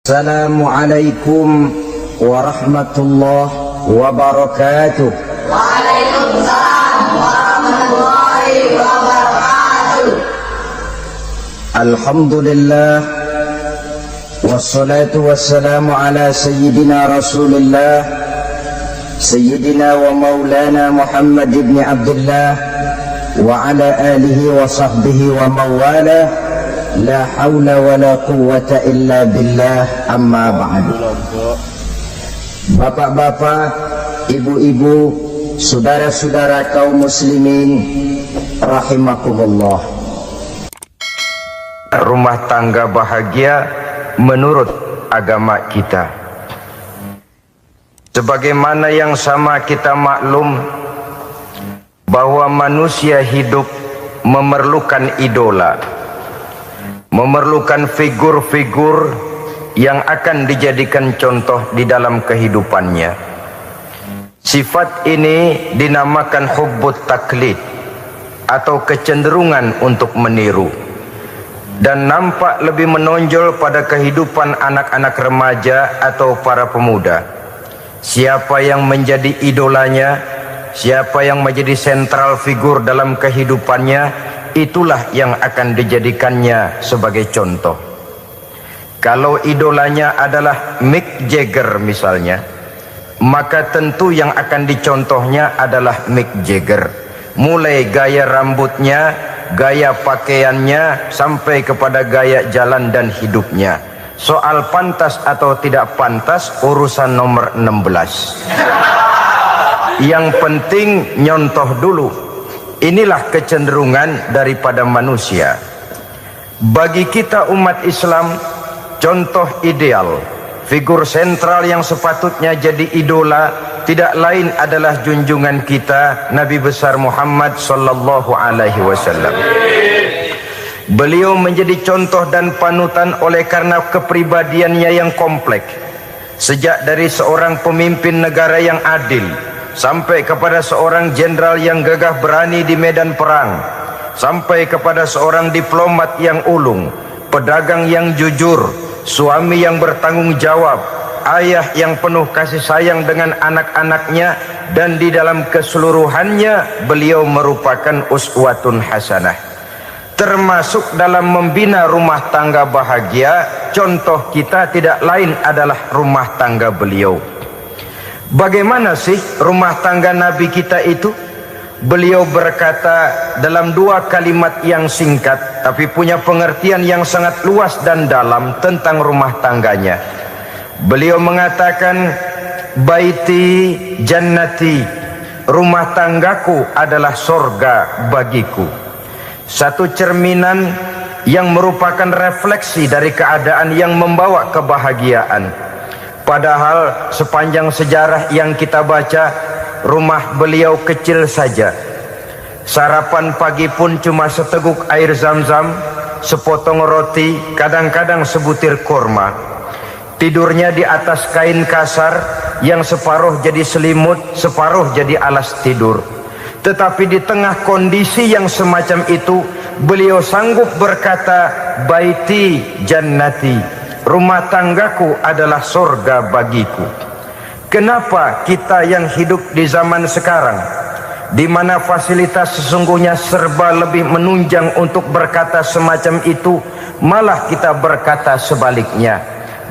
Assalamualaikum warahmatullahi wabarakatuh. Waalaikumsalam warahmatullahi wabarakatuh. Alhamdulillah wassalatu wassalamu ala sayyidina Rasulillah sayyidina wa maulana Muhammad ibn Abdullah wa ala alihi wa sahbihi wa mawalah. La hawla wa la quwwata illa billah, amma ba'du. Bapak-bapak, ibu-ibu, saudara-saudara kaum muslimin rahimakumullah. Rumah tangga bahagia menurut agama kita. Sebagaimana yang sama kita maklum bahwa manusia hidup memerlukan idola, memerlukan figur-figur yang akan dijadikan contoh di dalam kehidupannya. Sifat ini dinamakan hubbut taklid atau kecenderungan untuk meniru, dan nampak lebih menonjol pada kehidupan anak-anak remaja atau para pemuda. Siapa yang menjadi idolanya, siapa yang menjadi sentral figur dalam kehidupannya, itulah yang akan dijadikannya sebagai contoh. Kalau idolanya adalah Mick Jagger misalnya, maka tentu yang akan dicontohnya adalah Mick Jagger. Mulai gaya rambutnya, gaya pakaiannya, sampai kepada gaya jalan dan hidupnya. Soal pantas atau tidak pantas urusan nomor 16. Yang penting nyontoh dulu. Inilah kecenderungan daripada manusia. Bagi kita umat Islam, contoh ideal, figur sentral yang sepatutnya jadi idola tidak lain adalah junjungan kita Nabi besar Muhammad sallallahu alaihi wasallam. Beliau menjadi contoh dan panutan oleh karena kepribadiannya yang kompleks. Sejak dari seorang pemimpin negara yang adil sampai kepada seorang jenderal yang gagah berani di medan perang, sampai kepada seorang diplomat yang ulung, pedagang yang jujur, suami yang bertanggung jawab, ayah yang penuh kasih sayang dengan anak-anaknya, dan di dalam keseluruhannya beliau merupakan uswatun hasanah. Termasuk dalam membina rumah tangga bahagia, contoh kita tidak lain adalah rumah tangga beliau. Bagaimana sih rumah tangga Nabi kita itu? Beliau berkata dalam dua kalimat yang singkat tapi punya pengertian yang sangat luas dan dalam tentang rumah tangganya. Beliau mengatakan, baiti jannati, rumah tanggaku adalah sorga bagiku. Satu cerminan yang merupakan refleksi dari keadaan yang membawa kebahagiaan. Padahal sepanjang sejarah yang kita baca, rumah beliau kecil saja. Sarapan pagi pun cuma seteguk air zam-zam, sepotong roti, kadang-kadang sebutir kurma. Tidurnya di atas kain kasar yang separuh jadi selimut, separuh jadi alas tidur. Tetapi di tengah kondisi yang semacam itu, beliau sanggup berkata, baiti jannati, rumah tanggaku adalah surga bagiku. Kenapa kita yang hidup di zaman sekarang, di mana fasilitas sesungguhnya serba lebih menunjang untuk berkata semacam itu, malah kita berkata sebaliknya,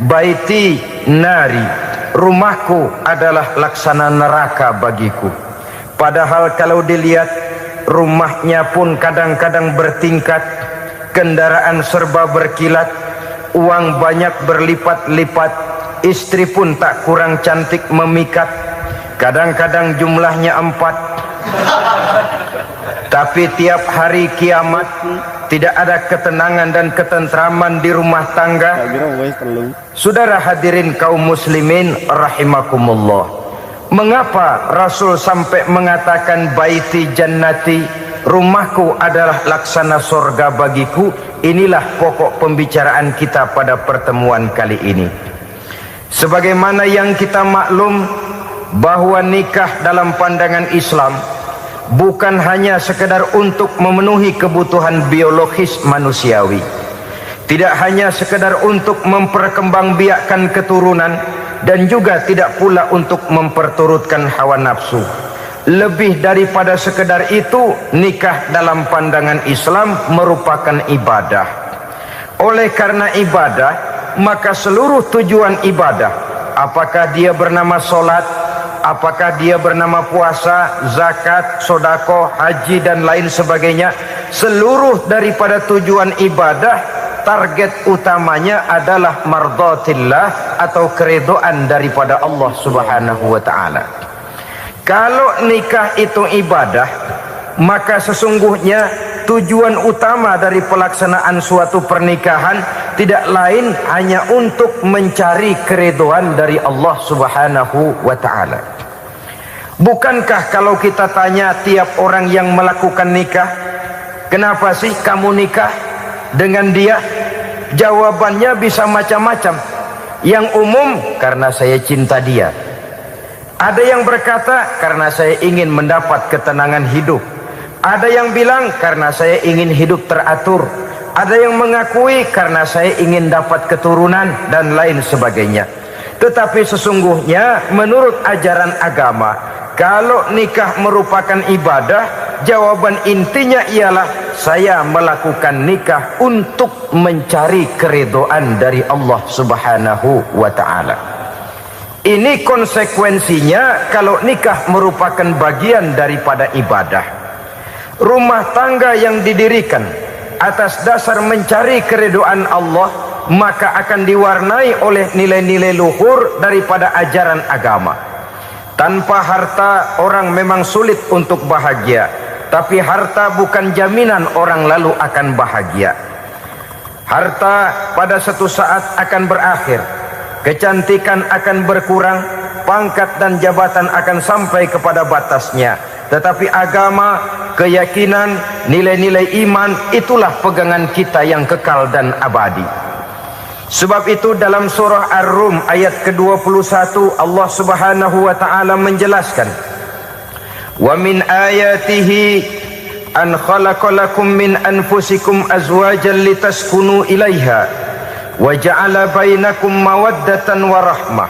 baiti nari, rumahku adalah laksana neraka bagiku. Padahal kalau dilihat, rumahnya pun kadang-kadang bertingkat, kendaraan serba berkilat, uang banyak berlipat-lipat, istri pun tak kurang cantik memikat, kadang-kadang jumlahnya 4. Tapi tiap hari kiamat tidak ada ketenangan dan ketentraman di rumah tangga. Saudara hadirin kaum muslimin rahimakumullah, mengapa Rasul sampai mengatakan baiti jannati, rumahku adalah laksana surga bagiku? Inilah pokok pembicaraan kita pada pertemuan kali ini. Sebagaimana yang kita maklum bahwa nikah dalam pandangan Islam bukan hanya sekedar untuk memenuhi kebutuhan biologis manusiawi, tidak hanya sekedar untuk memperkembangbiakkan keturunan, dan juga tidak pula untuk memperturutkan hawa nafsu. Lebih daripada sekedar itu, nikah dalam pandangan Islam merupakan ibadah. Oleh karena ibadah, maka seluruh tujuan ibadah, apakah dia bernama solat, apakah dia bernama puasa, zakat, sodako, haji dan lain sebagainya, seluruh daripada tujuan ibadah, target utamanya adalah mardhatillah atau keridhaan daripada Allah Subhanahu wa taala. Kalau nikah itu ibadah, maka sesungguhnya tujuan utama dari pelaksanaan suatu pernikahan tidak lain hanya untuk mencari keridhaan dari Allah Subhanahu wa taala. Bukankah kalau kita tanya tiap orang yang melakukan nikah, kenapa sih kamu nikah dengan dia? Jawabannya bisa macam-macam. Yang umum, karena saya cinta dia. Ada yang berkata, karena saya ingin mendapat ketenangan hidup. Ada yang bilang, karena saya ingin hidup teratur. Ada yang mengakui, karena saya ingin dapat keturunan dan lain sebagainya. Tetapi sesungguhnya menurut ajaran agama, kalau nikah merupakan ibadah, jawaban intinya ialah saya melakukan nikah untuk mencari keridhaan dari Allah Subhanahu wa taala. Ini konsekuensinya kalau nikah merupakan bagian daripada ibadah. Rumah tangga yang didirikan atas dasar mencari keridhaan Allah, maka akan diwarnai oleh nilai-nilai luhur daripada ajaran agama. Tanpa harta orang memang sulit untuk bahagia, tapi harta bukan jaminan orang lalu akan bahagia. Harta pada suatu saat akan berakhir, kecantikan akan berkurang, pangkat dan jabatan akan sampai kepada batasnya. Tetapi agama, keyakinan, nilai-nilai iman, itulah pegangan kita yang kekal dan abadi. Sebab itu dalam surah Ar-Rum ayat ke-21 Allah Subhanahu wa taala menjelaskan, "Wa min ayatihi an khalaqalakum min anfusikum azwajan litaskunu ilaiha wa ja'ala bainakum mawaddatan wa rahmah."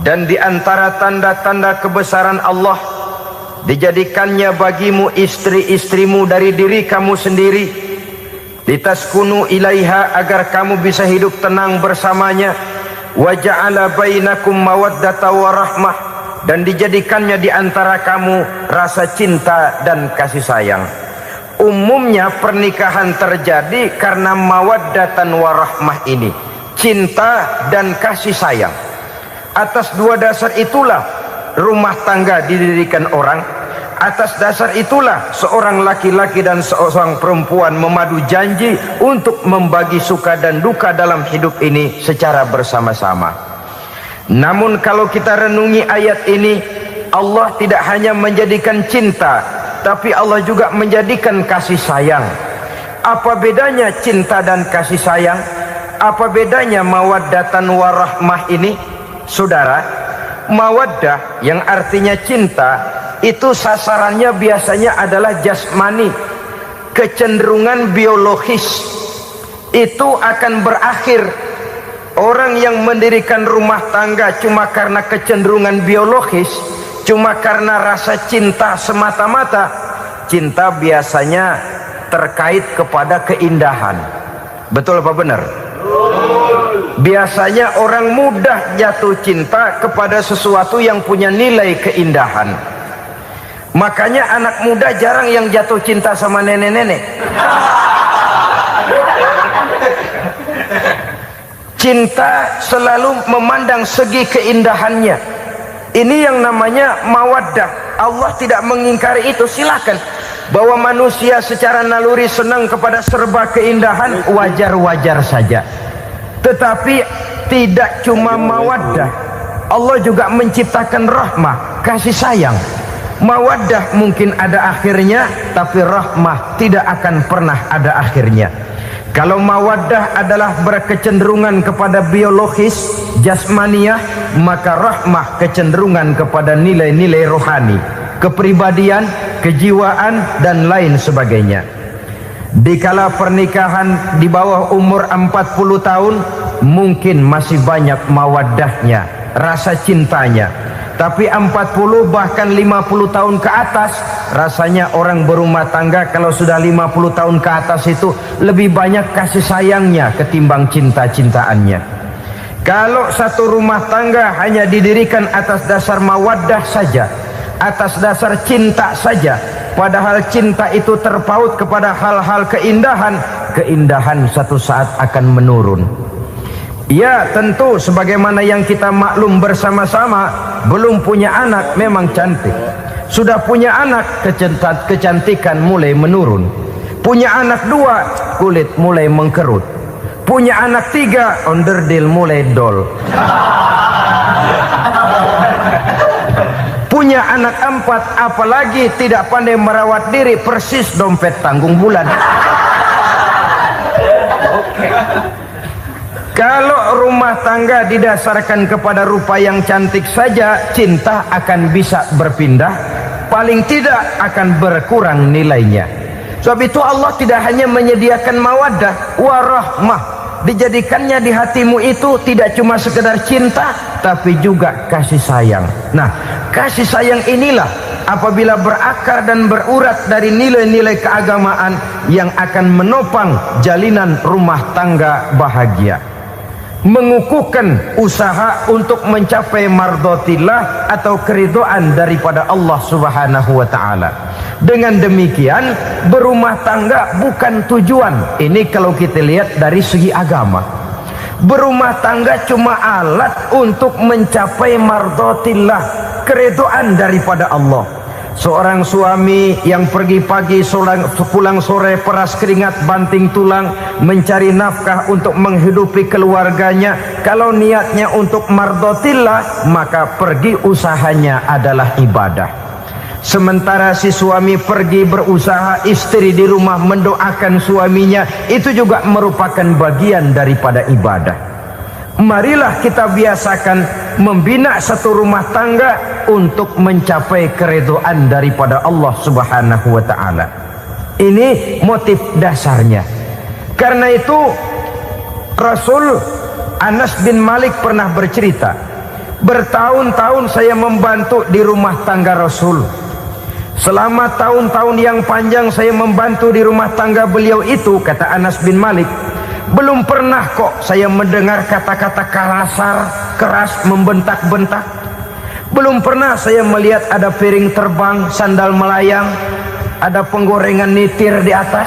Dan di antara tanda-tanda kebesaran Allah, dijadikannya bagimu istri-istrimu dari diri kamu sendiri, litaskunu ilaiha, agar kamu bisa hidup tenang bersamanya, wa ja'ala bainakum mawaddata wa rahmah, dan dijadikannya di antara kamu rasa cinta dan kasih sayang. Umumnya pernikahan terjadi karena mawaddatan wa rahmah ini, cinta dan kasih sayang. Atas dua dasar itulah rumah tangga didirikan orang. Atas dasar itulah seorang laki-laki dan seorang perempuan memadu janji untuk membagi suka dan duka dalam hidup ini secara bersama-sama. Namun kalau kita renungi ayat ini, Allah tidak hanya menjadikan cinta, tapi Allah juga menjadikan kasih sayang. Apa bedanya cinta dan kasih sayang? Apa bedanya mawaddatan warahmah ini? Saudara, mawaddah yang artinya cinta, itu sasarannya biasanya adalah jasmani, kecenderungan biologis. Itu akan berakhir. Orang yang mendirikan rumah tangga cuma karena kecenderungan biologis, cuma karena rasa cinta semata-mata, cinta biasanya terkait kepada keindahan. Betul apa benar? Biasanya orang mudah jatuh cinta kepada sesuatu yang punya nilai keindahan. Makanya anak muda jarang yang jatuh cinta sama nenek-nenek. Cinta selalu memandang segi keindahannya. Ini yang namanya mawaddah. Allah tidak mengingkari itu, silakan. Bahwa manusia secara naluri senang kepada serba keindahan, wajar-wajar saja. Tetapi tidak cuma mawaddah, Allah juga menciptakan rahmah, kasih sayang. Mawaddah mungkin ada akhirnya, tapi rahmah tidak akan pernah ada akhirnya. Kalau mawaddah adalah berkecenderungan kepada biologis, jasmaniah, maka rahmah kecenderungan kepada nilai-nilai rohani, kepribadian, kejiwaan dan lain sebagainya. Dikala pernikahan di bawah umur 40 tahun mungkin masih banyak mawaddahnya, rasa cintanya. Tapi 40 bahkan 50 tahun ke atas, rasanya orang berumah tangga kalau sudah 50 tahun ke atas itu lebih banyak kasih sayangnya ketimbang cinta-cintaannya. Kalau satu rumah tangga hanya didirikan atas dasar mawaddah saja, atas dasar cinta saja, padahal cinta itu terpaut kepada hal-hal keindahan, keindahan satu saat akan menurun. Ya tentu sebagaimana yang kita maklum bersama-sama, belum punya anak memang cantik. Sudah punya anak, kecantikan mulai menurun. Punya anak 2, kulit mulai mengkerut. Punya anak 3, onderdil mulai dol. Punya anak 4, apalagi tidak pandai merawat diri, persis dompet tanggung bulan. Kalau rumah tangga didasarkan kepada rupa yang cantik saja, cinta akan bisa berpindah, paling tidak akan berkurang nilainya. Sebab itu Allah tidak hanya menyediakan mawaddah warahmah, dijadikannya di hatimu itu tidak cuma sekedar cinta, tapi juga kasih sayang. Nah, kasih sayang inilah apabila berakar dan berurat dari nilai-nilai keagamaan yang akan menopang jalinan rumah tangga bahagia, mengukuhkan usaha untuk mencapai mardhatillah atau keridhaan daripada Allah Subhanahu wa taala. Dengan demikian, berumah tangga bukan tujuan. Ini kalau kita lihat dari segi agama. Berumah tangga cuma alat untuk mencapai mardhatillah, keridhaan daripada Allah. Seorang suami yang pergi pagi pulang sore peras keringat banting tulang mencari nafkah untuk menghidupi keluarganya, kalau niatnya untuk mardhatillah maka pergi usahanya adalah ibadah. Sementara si suami pergi berusaha, istri di rumah mendoakan suaminya, itu juga merupakan bagian daripada ibadah. Marilah kita biasakan membina satu rumah tangga untuk mencapai keridhaan daripada Allah Subhanahu wa taala. Ini motif dasarnya. Karena itu Rasul Anas bin Malik pernah bercerita, bertahun-tahun saya membantu di rumah tangga Rasul. Selama tahun-tahun yang panjang saya membantu di rumah tangga beliau itu, kata Anas bin Malik, belum pernah kok saya mendengar kata-kata kasar, keras, membentak-bentak. Belum pernah saya melihat ada piring terbang, sandal melayang, ada penggorengan nitir di atas.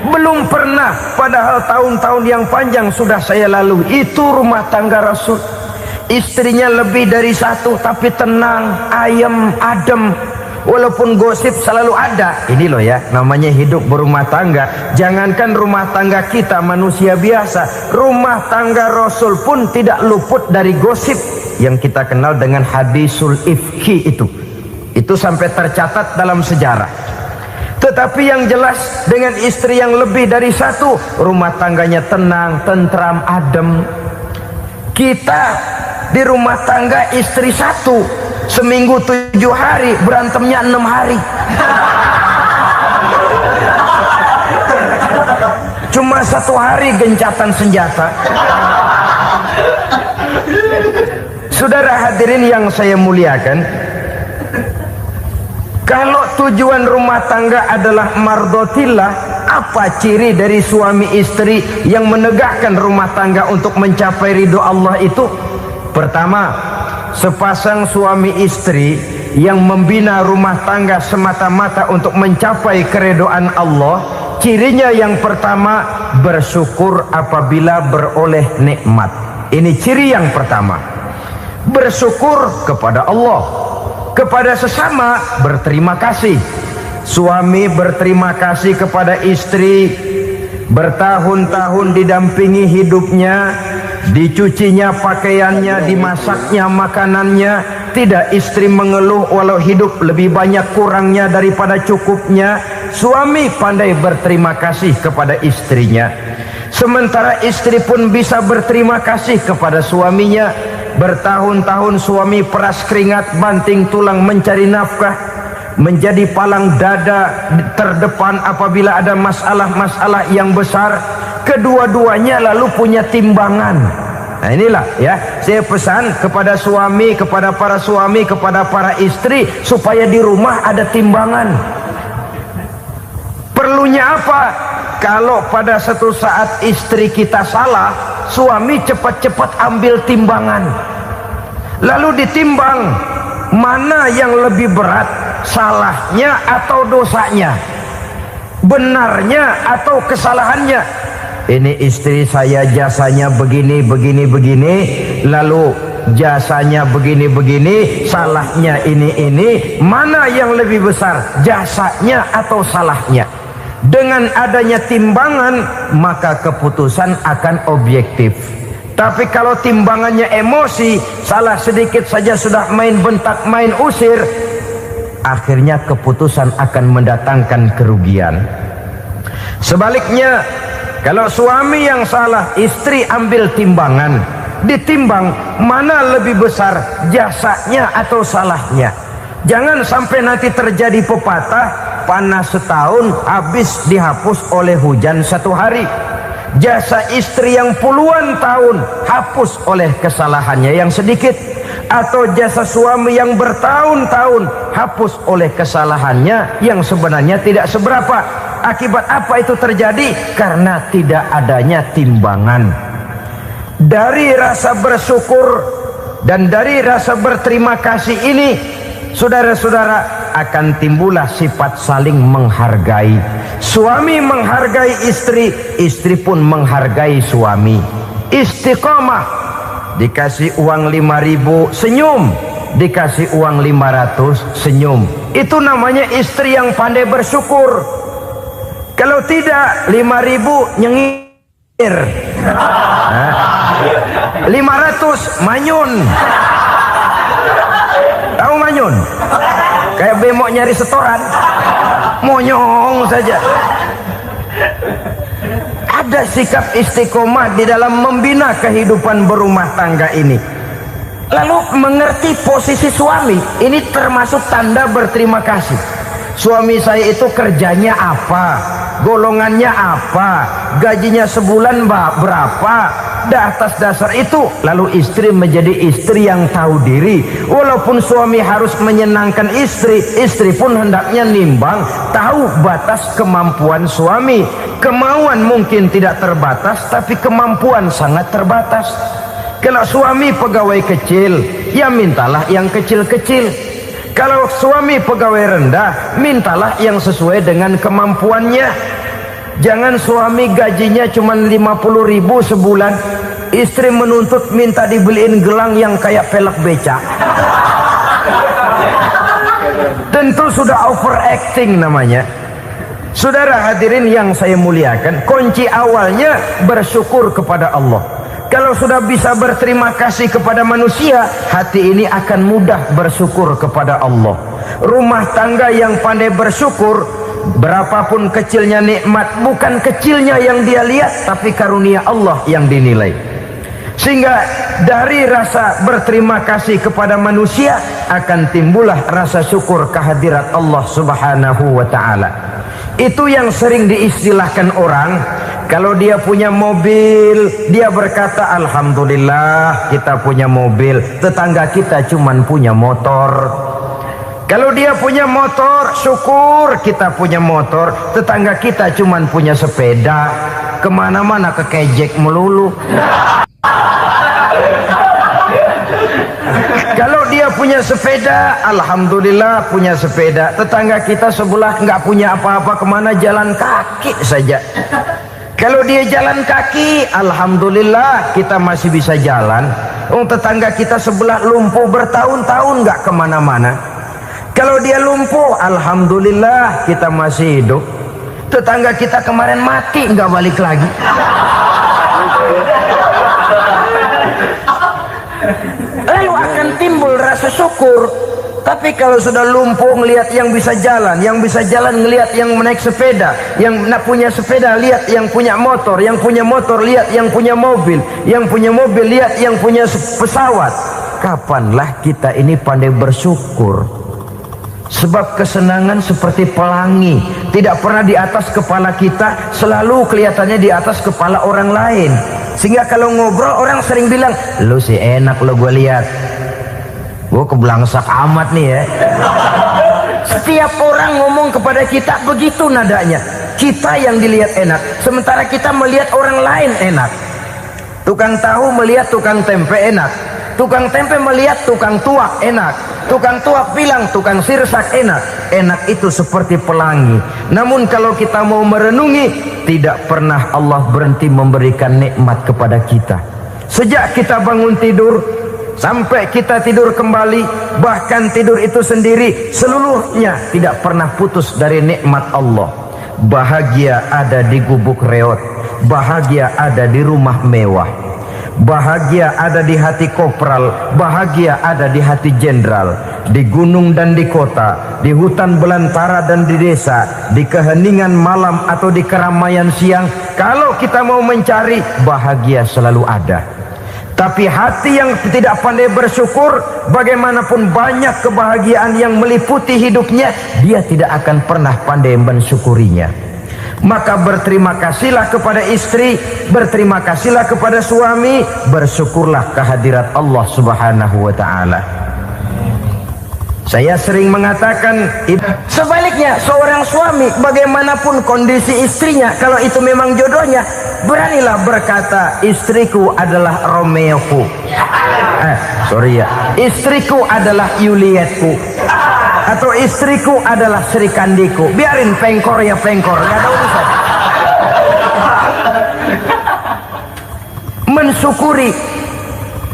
Belum pernah, padahal tahun-tahun yang panjang sudah saya lalui. Itu rumah tangga Rasul. Istrinya lebih dari 1, tapi tenang, ayem, adem. Walaupun gosip selalu ada. Ini loh ya, namanya hidup berumah tangga. Jangankan rumah tangga kita manusia biasa, rumah tangga Rasul pun tidak luput dari gosip yang kita kenal dengan hadisul ifki itu. Itu sampai tercatat dalam sejarah. Tetapi yang jelas dengan istri yang lebih dari 1, rumah tangganya tenang, tentram, adem. Kita di rumah tangga istri 1, seminggu 7 hari, berantemnya 6 hari. Cuma 1 hari gencatan senjata. Saudara hadirin yang saya muliakan, kalau tujuan rumah tangga adalah mardhatillah, apa ciri dari suami istri yang menegakkan rumah tangga untuk mencapai ridho Allah itu? Pertama, sepasang suami istri yang membina rumah tangga semata-mata untuk mencapai keridhaan Allah, cirinya yang pertama, bersyukur apabila beroleh nikmat. Ini ciri yang pertama. Bersyukur kepada Allah, kepada sesama berterima kasih. Suami berterima kasih kepada istri, bertahun-tahun didampingi hidupnya, dicucinya pakaiannya, dimasaknya makanannya. Tidak istri mengeluh walau hidup lebih banyak kurangnya daripada cukupnya. Suami pandai berterima kasih kepada istrinya. Sementara istri pun bisa berterima kasih kepada suaminya. Bertahun-tahun suami peras keringat banting tulang mencari nafkah, menjadi palang dada terdepan apabila ada masalah-masalah yang besar. Kedua-duanya lalu punya timbangan. Nah inilah ya, saya pesan kepada suami, kepada para suami, kepada para istri, supaya di rumah ada timbangan. Perlunya apa? Kalau pada satu saat istri kita salah, suami cepat-cepat ambil timbangan, lalu ditimbang mana yang lebih berat, salahnya atau dosanya, benarnya atau kesalahannya. Ini istri saya jasanya begini, lalu jasanya begini, salahnya ini, mana yang lebih besar, jasanya atau salahnya? Dengan adanya timbangan, maka keputusan akan objektif. Tapi kalau timbangannya emosi, salah sedikit saja sudah main bentak, main usir, akhirnya keputusan akan mendatangkan kerugian. Sebaliknya, kalau suami yang salah, istri ambil timbangan, ditimbang mana lebih besar, jasanya atau salahnya. Jangan sampai nanti terjadi pepatah, panas setahun habis dihapus oleh hujan satu hari. Jasa istri yang puluhan tahun hapus oleh kesalahannya yang sedikit, atau jasa suami yang bertahun-tahun hapus oleh kesalahannya yang sebenarnya tidak seberapa. Akibat apa itu terjadi? Karena tidak adanya timbangan. Dari rasa bersyukur dan dari rasa berterima kasih ini, saudara-saudara, akan timbullah sifat saling menghargai. Suami menghargai istri, istri pun menghargai suami. Istiqomah, dikasih uang 5.000 senyum, dikasih uang 500 senyum. Itu namanya istri yang pandai bersyukur. Kalau tidak, 5.000 nyengir, 500 manyun. Tahu manyun? Kayak bemok nyari setoran, monyong saja. Ada sikap istiqomah di dalam membina kehidupan berumah tangga ini. Lalu mengerti posisi suami, ini termasuk tanda berterima kasih. Suami saya itu kerjanya apa, golongannya apa, gajinya sebulan berapa. Atas dasar itu, lalu istri menjadi istri yang tahu diri. Walaupun suami harus menyenangkan istri, istri pun hendaknya nimbang, tahu batas kemampuan suami. Kemauan mungkin tidak terbatas, tapi kemampuan sangat terbatas. Kalau suami pegawai kecil, ya mintalah yang kecil-kecil. Kalau suami pegawai rendah, mintalah yang sesuai dengan kemampuannya. Jangan suami gajinya cuma 50.000 sebulan, istri menuntut minta dibeliin gelang yang kayak pelek beca. Tentu sudah overacting namanya. Saudara hadirin yang saya muliakan, kunci awalnya bersyukur kepada Allah. Kalau sudah bisa berterima kasih kepada manusia, hati ini akan mudah bersyukur kepada Allah. Rumah tangga yang pandai bersyukur, berapapun kecilnya nikmat, bukan kecilnya yang dia lihat, tapi karunia Allah yang dinilai. Sehingga dari rasa berterima kasih kepada manusia akan timbullah rasa syukur kehadirat Allah Subhanahu wa ta'ala. Itu yang sering diistilahkan orang, kalau dia punya mobil, dia berkata alhamdulillah kita punya mobil, tetangga kita cuman punya motor. Kalau dia punya motor, syukur kita punya motor, tetangga kita cuman punya sepeda, kemana-mana kekejek melulu. Kalau dia punya sepeda, alhamdulillah punya sepeda, tetangga kita sebelah nggak punya apa-apa, kemana jalan kaki saja. Kalau dia jalan kaki, alhamdulillah kita masih bisa jalan. Tetangga kita sebelah lumpuh bertahun-tahun nggak kemana-mana. Kalau dia lumpuh, alhamdulillah kita masih hidup. Tetangga kita kemarin mati nggak balik lagi. Lalu akan timbul rasa syukur. Tapi kalau sudah lumpuh ngelihat yang bisa jalan ngelihat yang naik sepeda, yang punya sepeda lihat yang punya motor lihat yang punya mobil lihat yang punya pesawat. Kapanlah kita ini pandai bersyukur? Sebab kesenangan seperti pelangi, tidak pernah di atas kepala kita, selalu kelihatannya di atas kepala orang lain. Sehingga kalau ngobrol orang sering bilang, lu sih enak lo gue lihat, gue keblangsak amat nih ya. Setiap orang ngomong kepada kita begitu nadanya. Kita yang dilihat enak, sementara kita melihat orang lain enak. Tukang tahu melihat tukang tempe enak, tukang tempe melihat tukang tuak enak, tukang tuak bilang tukang sirsak enak. Enak itu seperti pelangi. Namun kalau kita mau merenungi, tidak pernah Allah berhenti memberikan nikmat kepada kita. Sejak kita bangun tidur sampai kita tidur kembali, bahkan tidur itu sendiri, seluruhnya tidak pernah putus dari nikmat Allah. Bahagia ada di gubuk reot, bahagia ada di rumah mewah, bahagia ada di hati kopral, bahagia ada di hati jenderal, di gunung dan di kota, di hutan belantara dan di desa, di keheningan malam atau di keramaian siang. Kalau kita mau mencari, bahagia selalu ada. Tapi hati yang tidak pandai bersyukur, bagaimanapun banyak kebahagiaan yang meliputi hidupnya, dia tidak akan pernah pandai mensyukurinya. Maka berterima kasihlah kepada istri, berterima kasihlah kepada suami, bersyukurlah kehadirat Allah Subhanahu wa ta'ala. Saya sering mengatakan, sebaliknya seorang suami bagaimanapun kondisi istrinya, kalau itu memang jodohnya, beranilah berkata, istriku adalah Romeoku, istriku adalah Julietku, atau istriku adalah Sri Kandiku. Biarin pengkor ya pengkor, gak ada urusan. Mensyukuri.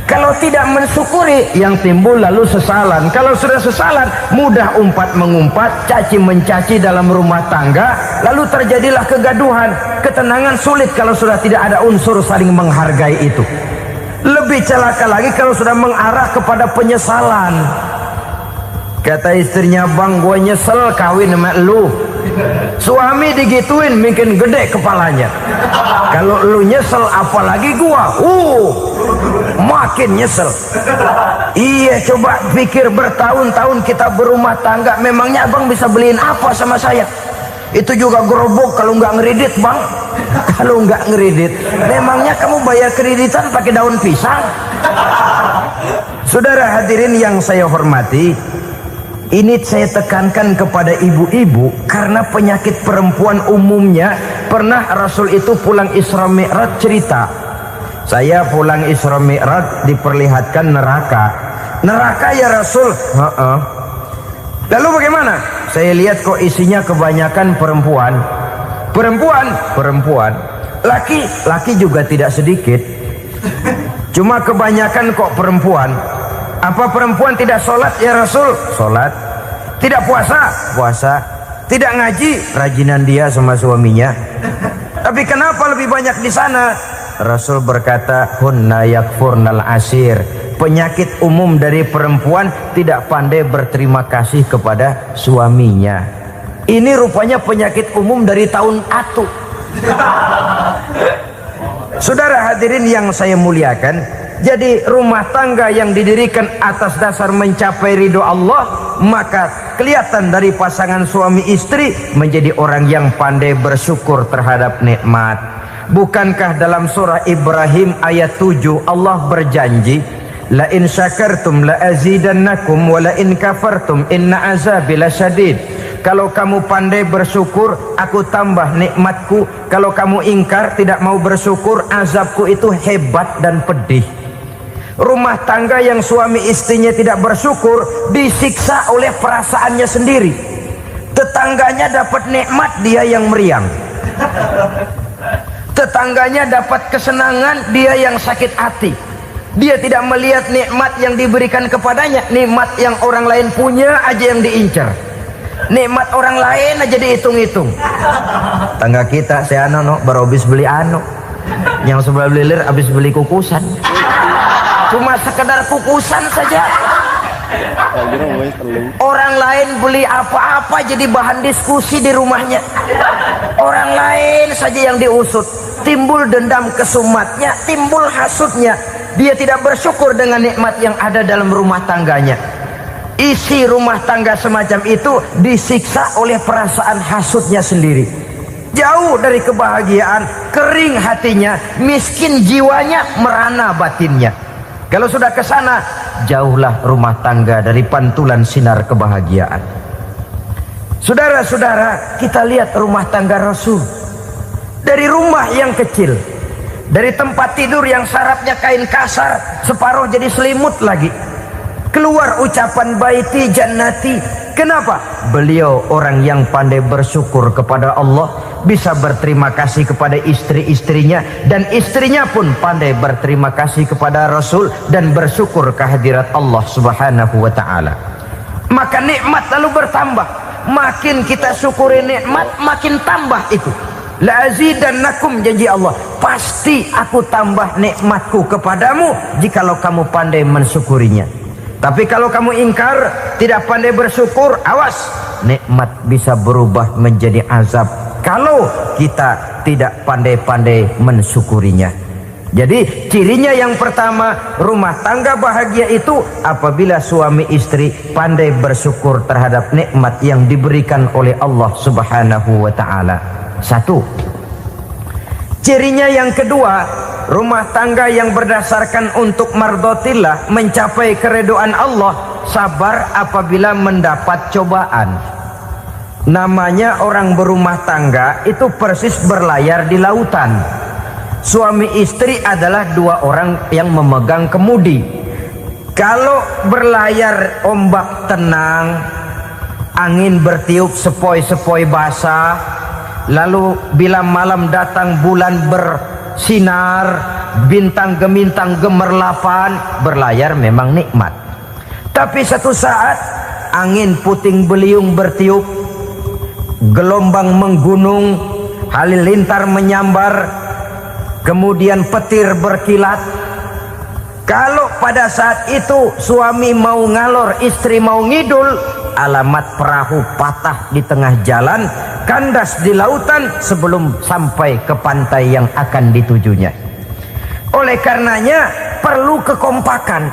Kalau tidak mensyukuri, yang timbul lalu sesalan. Kalau sudah sesalan, mudah umpat mengumpat, caci mencaci dalam rumah tangga, lalu terjadilah kegaduhan. Ketenangan sulit kalau sudah tidak ada unsur saling menghargai itu. Lebih celaka lagi kalau sudah mengarah kepada penyesalan. Kata istrinya, bang gue nyesel kawin sama lu. Suami digituin bikin gede kepalanya. Kalau lu nyesel apalagi gua, makin nyesel. Iya, coba pikir bertahun-tahun kita berumah tangga, memangnya abang bisa beliin apa sama saya? Itu juga gerobok kalau nggak ngeredit bang. Kalau nggak ngeredit, memangnya kamu bayar kreditan pakai daun pisang? Saudara hadirin yang saya hormati, ini saya tekankan kepada ibu-ibu karena penyakit perempuan umumnya. Pernah Rasul itu pulang Isra Mi'raj cerita, saya pulang Isra Mi'raj diperlihatkan neraka. Neraka ya Rasul? Lalu bagaimana? Saya lihat kok isinya kebanyakan perempuan. Perempuan. Laki juga tidak sedikit. Cuma kebanyakan kok perempuan. Apa perempuan tidak sholat ya Rasul? Sholat. Tidak puasa? Puasa. Tidak ngaji? Rajinan dia sama suaminya. Tapi kenapa lebih banyak di sana? Rasul berkata, hunna yakfurnal asir. Penyakit umum dari perempuan tidak pandai berterima kasih kepada suaminya. Ini rupanya penyakit umum dari tahun atu. Saudara hadirin yang saya muliakan, jadi rumah tangga yang didirikan atas dasar mencapai ridho Allah, maka kelihatan dari pasangan suami istri menjadi orang yang pandai bersyukur terhadap nikmat. Bukankah dalam surah Ibrahim ayat 7 Allah berjanji, la in syakartum la azidannakum wa la in kafartum inna azabi lasyadid. Kalau kamu pandai bersyukur, aku tambah nikmatku. Kalau kamu ingkar, tidak mau bersyukur, azabku itu hebat dan pedih. Rumah tangga yang suami istrinya tidak bersyukur disiksa oleh perasaannya sendiri. Tetangganya dapat nikmat, dia yang meriang. Tetangganya dapat kesenangan, dia yang sakit hati. Dia tidak melihat nikmat yang diberikan kepadanya, nikmat yang orang lain punya aja yang diincar. Nikmat orang lain aja dihitung-hitung. Tangga kita, saya baru habis beli yang sebelah belilir habis beli kukusan. Cuma sekedar kukusan saja. Orang lain beli apa-apa jadi bahan diskusi di rumahnya. Orang lain saja yang diusut. Timbul dendam kesumatnya, timbul hasutnya. Dia tidak bersyukur dengan nikmat yang ada dalam rumah tangganya. isi rumah tangga semacam itu disiksa oleh perasaan hasutnya sendiri. Jauh dari kebahagiaan, kering hatinya, miskin jiwanya, merana batinnya. Kalau sudah ke sana, jauhlah rumah tangga dari pantulan sinar kebahagiaan. Saudara-saudara, kita lihat rumah tangga Rasul. Dari rumah yang kecil, dari tempat tidur yang sarapnya kain kasar, separuh jadi selimut lagi, keluar ucapan baiti jannati. Kenapa? Beliau orang yang pandai bersyukur kepada Allah, bisa berterima kasih kepada istri-istrinya, dan istrinya pun pandai berterima kasih kepada Rasul dan bersyukur kehadirat Allah Subhanahu wa taala. Maka nikmat lalu bertambah. Makin kita syukuri nikmat, makin tambah itu. La azidannakum, janji Allah, pasti aku tambah nikmatku kepadamu jikalau kamu pandai mensyukurinya. Tapi kalau kamu ingkar, tidak pandai bersyukur, awas, nikmat bisa berubah menjadi azab kalau kita tidak pandai-pandai mensyukurinya. Jadi cirinya yang pertama, rumah tangga bahagia itu apabila suami istri pandai bersyukur terhadap nikmat yang diberikan oleh Allah Subhanahu wa taala. Satu. Cirinya yang kedua, rumah tangga yang berdasarkan untuk mardotillah, mencapai keredoan Allah, sabar apabila mendapat cobaan. Namanya orang berumah tangga itu persis berlayar di lautan. Suami istri adalah dua orang yang memegang kemudi. Kalau berlayar ombak tenang, angin bertiup sepoi-sepoi basah, lalu bila malam datang bulan bersinar, bintang gemintang gemerlapan, berlayar memang nikmat. Tapi satu saat angin puting beliung bertiup, gelombang menggunung, halilintar menyambar, kemudian petir berkilat. Kalau pada saat itu suami mau ngalor, istri mau ngidul, alamat perahu patah di tengah jalan, kandas di lautan sebelum sampai ke pantai yang akan ditujunya. Oleh karenanya perlu kekompakan.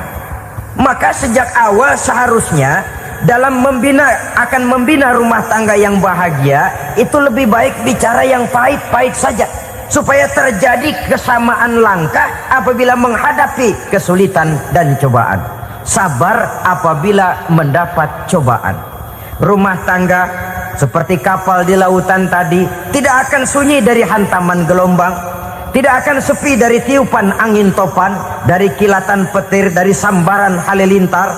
Maka sejak awal seharusnya dalam akan membina rumah tangga yang bahagia itu lebih baik bicara yang pahit-pahit saja, supaya terjadi kesamaan langkah apabila menghadapi kesulitan dan cobaan. Sabar apabila mendapat cobaan. Rumah tangga seperti kapal di lautan tadi tidak akan sunyi dari hantaman gelombang, tidak akan sepi dari tiupan angin topan, dari kilatan petir, dari sambaran halilintar.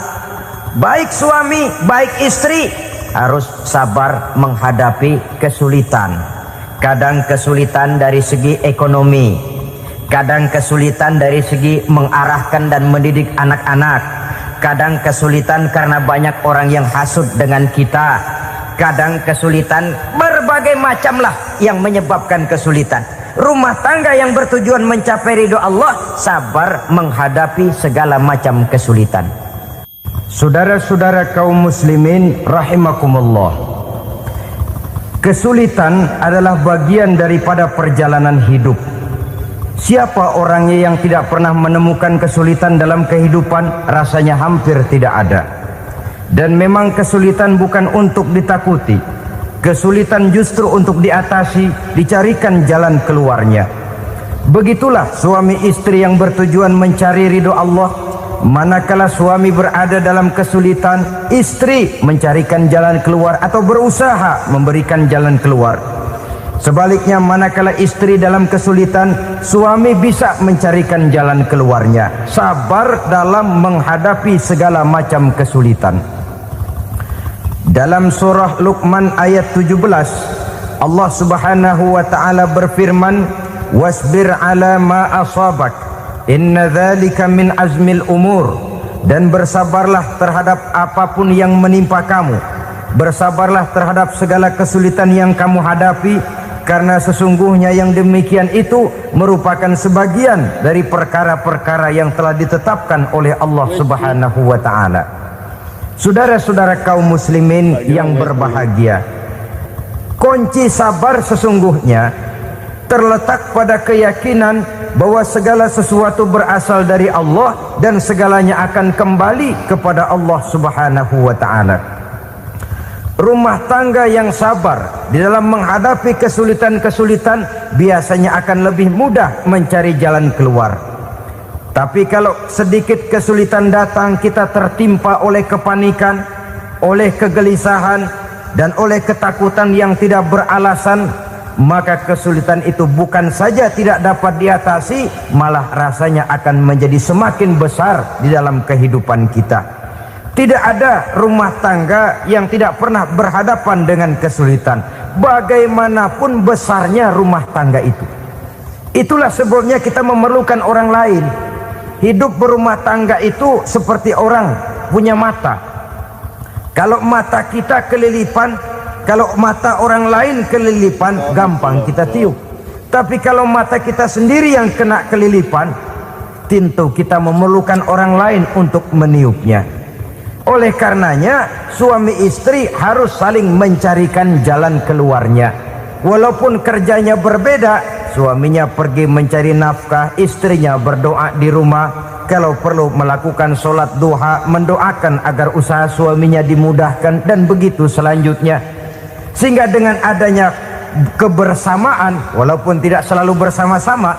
Baik suami, baik istri harus sabar menghadapi kesulitan. Kadang kesulitan dari segi ekonomi, kadang kesulitan dari segi mengarahkan dan mendidik anak-anak, kadang kesulitan karena banyak orang yang hasut dengan kita, kadang kesulitan berbagai macam lah yang menyebabkan kesulitan. Rumah tangga yang bertujuan mencapai ridho Allah sabar menghadapi segala macam kesulitan. Saudara-saudara kaum muslimin rahimakumullah, kesulitan adalah bagian daripada perjalanan hidup. Siapa orangnya yang tidak pernah menemukan kesulitan dalam kehidupan? Rasanya hampir tidak ada. Dan memang kesulitan bukan untuk ditakuti. Kesulitan justru untuk diatasi, dicarikan jalan keluarnya. Begitulah suami istri yang bertujuan mencari ridho Allah. Manakala suami berada dalam kesulitan, istri mencarikan jalan keluar atau berusaha memberikan jalan keluar. Sebaliknya, manakala istri dalam kesulitan, suami bisa mencarikan jalan keluarnya. Sabar dalam menghadapi segala macam kesulitan. Dalam surah Luqman ayat 17, Allah Subhanahu wa taala berfirman, "Wasbir 'ala ma asabak, inna dzalika min azmil umur." Dan bersabarlah terhadap apapun yang menimpa kamu. Bersabarlah terhadap segala kesulitan yang kamu hadapi, karena sesungguhnya yang demikian itu merupakan sebagian dari perkara-perkara yang telah ditetapkan oleh Allah Subhanahu wa taala. Saudara-saudara kaum muslimin yang berbahagia, kunci sabar sesungguhnya terletak pada keyakinan bahwa segala sesuatu berasal dari Allah dan segalanya akan kembali kepada Allah Subhanahu wa taala. Rumah tangga yang sabar di dalam menghadapi kesulitan-kesulitan biasanya akan lebih mudah mencari jalan keluar. Tapi kalau sedikit kesulitan datang, kita tertimpa oleh kepanikan, oleh kegelisahan, dan oleh ketakutan yang tidak beralasan, maka kesulitan itu bukan saja tidak dapat diatasi, malah rasanya akan menjadi semakin besar di dalam kehidupan kita. Tidak ada rumah tangga yang tidak pernah berhadapan dengan kesulitan, bagaimanapun besarnya rumah tangga itu. Itulah sebabnya kita memerlukan orang lain. Hidup berumah tangga itu seperti orang punya mata. Kalau mata kita kelilipan, kalau mata orang lain kelilipan, gampang kita tiup. Tapi kalau mata kita sendiri yang kena kelilipan, tentu kita memerlukan orang lain untuk meniupnya. Oleh karenanya, suami istri harus saling mencarikan jalan keluarnya. Walaupun kerjanya berbeda, suaminya pergi mencari nafkah, istrinya berdoa di rumah. Kalau perlu melakukan sholat duha, mendoakan agar usaha suaminya dimudahkan, dan begitu selanjutnya. Sehingga dengan adanya kebersamaan, walaupun tidak selalu bersama-sama,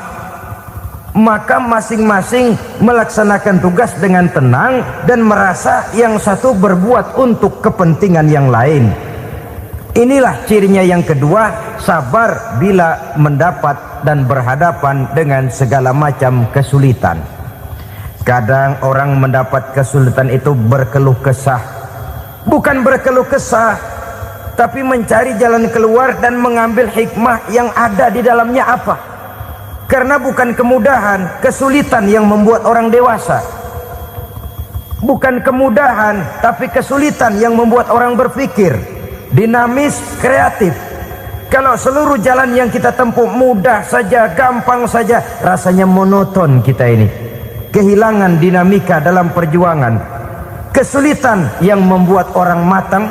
maka masing-masing melaksanakan tugas dengan tenang dan merasa yang satu berbuat untuk kepentingan yang lain. Inilah cirinya yang kedua, sabar bila mendapat dan berhadapan dengan segala macam kesulitan. Kadang orang mendapat kesulitan itu berkeluh kesah. Bukan berkeluh kesah, tapi mencari jalan keluar dan mengambil hikmah yang ada di dalamnya apa. Karena bukan kemudahan, kesulitan yang membuat orang dewasa. Bukan kemudahan, tapi kesulitan yang membuat orang berpikir, dinamis, kreatif. Kalau seluruh jalan yang kita tempuh mudah saja, gampang saja, rasanya monoton kita ini. Kehilangan dinamika dalam perjuangan. Kesulitan yang membuat orang matang,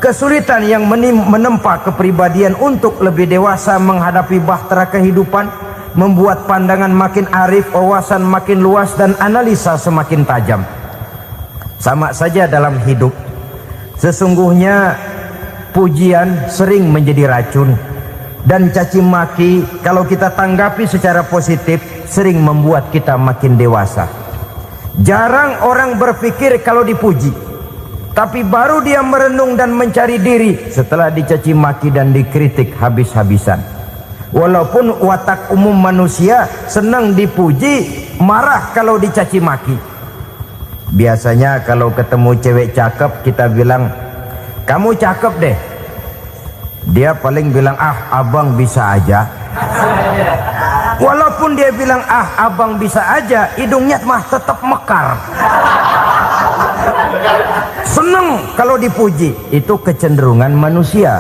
kesulitan yang menempa kepribadian untuk lebih dewasa menghadapi bahtera kehidupan, membuat pandangan makin arif, wawasan makin luas, dan analisa semakin tajam. Sama saja dalam hidup. Sesungguhnya pujian sering menjadi racun, dan caci maki kalau kita tanggapi secara positif sering membuat kita makin dewasa. Jarang orang berpikir kalau dipuji, tapi baru dia merenung dan mencari diri setelah dicaci maki dan dikritik habis-habisan. Walaupun watak umum manusia senang dipuji, marah kalau dicaci maki. Biasanya kalau ketemu cewek cakep, kita bilang, "Kamu cakep deh." Dia paling bilang, "Ah, abang bisa aja." Walaupun dia bilang, "Ah, abang bisa aja," hidungnya mah tetap mekar. Senang kalau dipuji, itu kecenderungan manusia.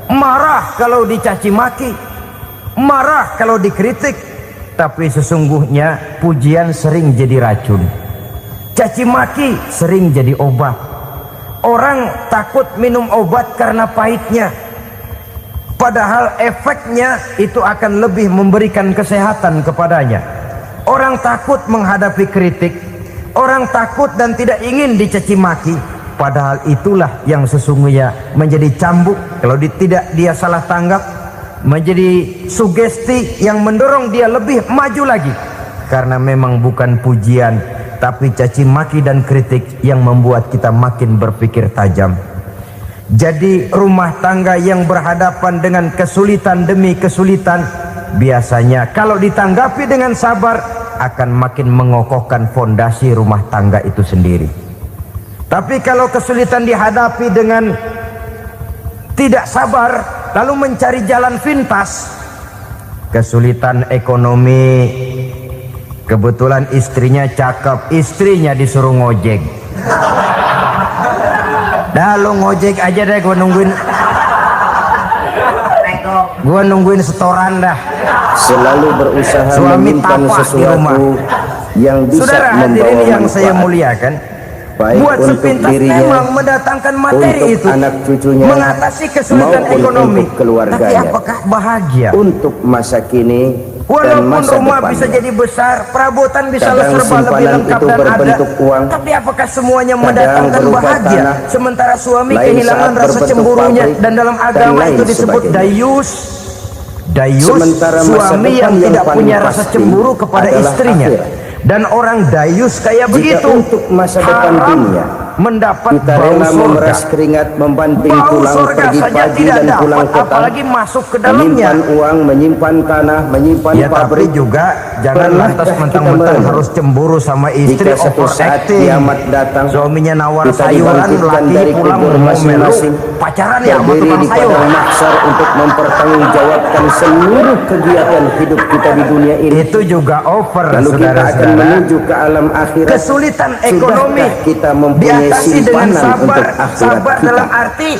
Marah kalau dicaci maki, marah kalau dikritik. Tapi sesungguhnya pujian sering jadi racun, caci maki sering jadi obat. Orang takut minum obat karena pahitnya, padahal efeknya itu akan lebih memberikan kesehatan kepadanya. Orang takut menghadapi kritik, orang takut dan tidak ingin dicaci maki, padahal itulah yang sesungguhnya menjadi cambuk kalau tidak dia salah tanggap, menjadi sugesti yang mendorong dia lebih maju lagi. Karena memang bukan pujian, tapi caci maki dan kritik yang membuat kita makin berpikir tajam. Jadi rumah tangga yang berhadapan dengan kesulitan demi kesulitan, biasanya kalau ditanggapi dengan sabar akan makin mengokohkan fondasi rumah tangga itu sendiri. Tapi kalau kesulitan dihadapi dengan tidak sabar, lalu mencari jalan pintas, kesulitan ekonomi, kebetulan istrinya cakep, istrinya disuruh ngojek. Dah lu ngojek aja deh, gua nungguin setoran dah. Selalu berusaha Suami menyimpan tapak di rumah. sesuatu yang bisa Saudara membawa hadirin yang manfaat. saya muliakan, baik buat untuk sepintas dirinya, memang mendatangkan materi untuk itu, anak cucunya, mengatasi kesulitan maupun ekonomi. untuk keluarganya. Tapi apakah bahagia? Untuk masa kini dan Walaupun masa rumah depannya. bisa jadi besar, perabotan bisa Kadang serba lebih simpanan lengkap itu dan ada, berbentuk uang, tapi apakah semuanya kadang mendatangkan berupa bahagia? tanah, Sementara suami lain kehilangan saat rasa berbentuk cemburunya, pabrik, dan dalam dan agama lain itu disebut sebagainya. dayus. Dayus, Sementara masa suami depan yang yang tidak paling punya rasa pasti cemburu kepada adalah istrinya. akhirat. Dan orang dayus kayak Jika begitu untuk masa depan haram dunia mendapat kita bau rela surga. memeras keringat, membanting Bau tulang, surga pergi saja pagi tidak dan pulang dapat, petang, apalagi masuk ke dalamnya. menyimpan uang, menyimpan tanah, menyimpan Ya pabrik. tapi juga jangan Pernahkah lantas kita mentang-mentang merenung harus cemburu sama istri, jika satu saat overacting. kiamat datang, Suaminya nawar kita sayuran, dibangkitkan laki dari pulang kubur ngomel, masing-masing, pacaran ya sama berdiri tukang di sayur. padang mahsyar untuk mempertanggungjawabkan seluruh kegiatan hidup kita di dunia ini. Itu juga over, Lalu kita akan saudara-saudara. menuju ke alam akhirat. Kesulitan ekonomi Sudahkah kita mempunyai diatasi dengan simpanan sabar. untuk akhirat Sabar kita? dalam arti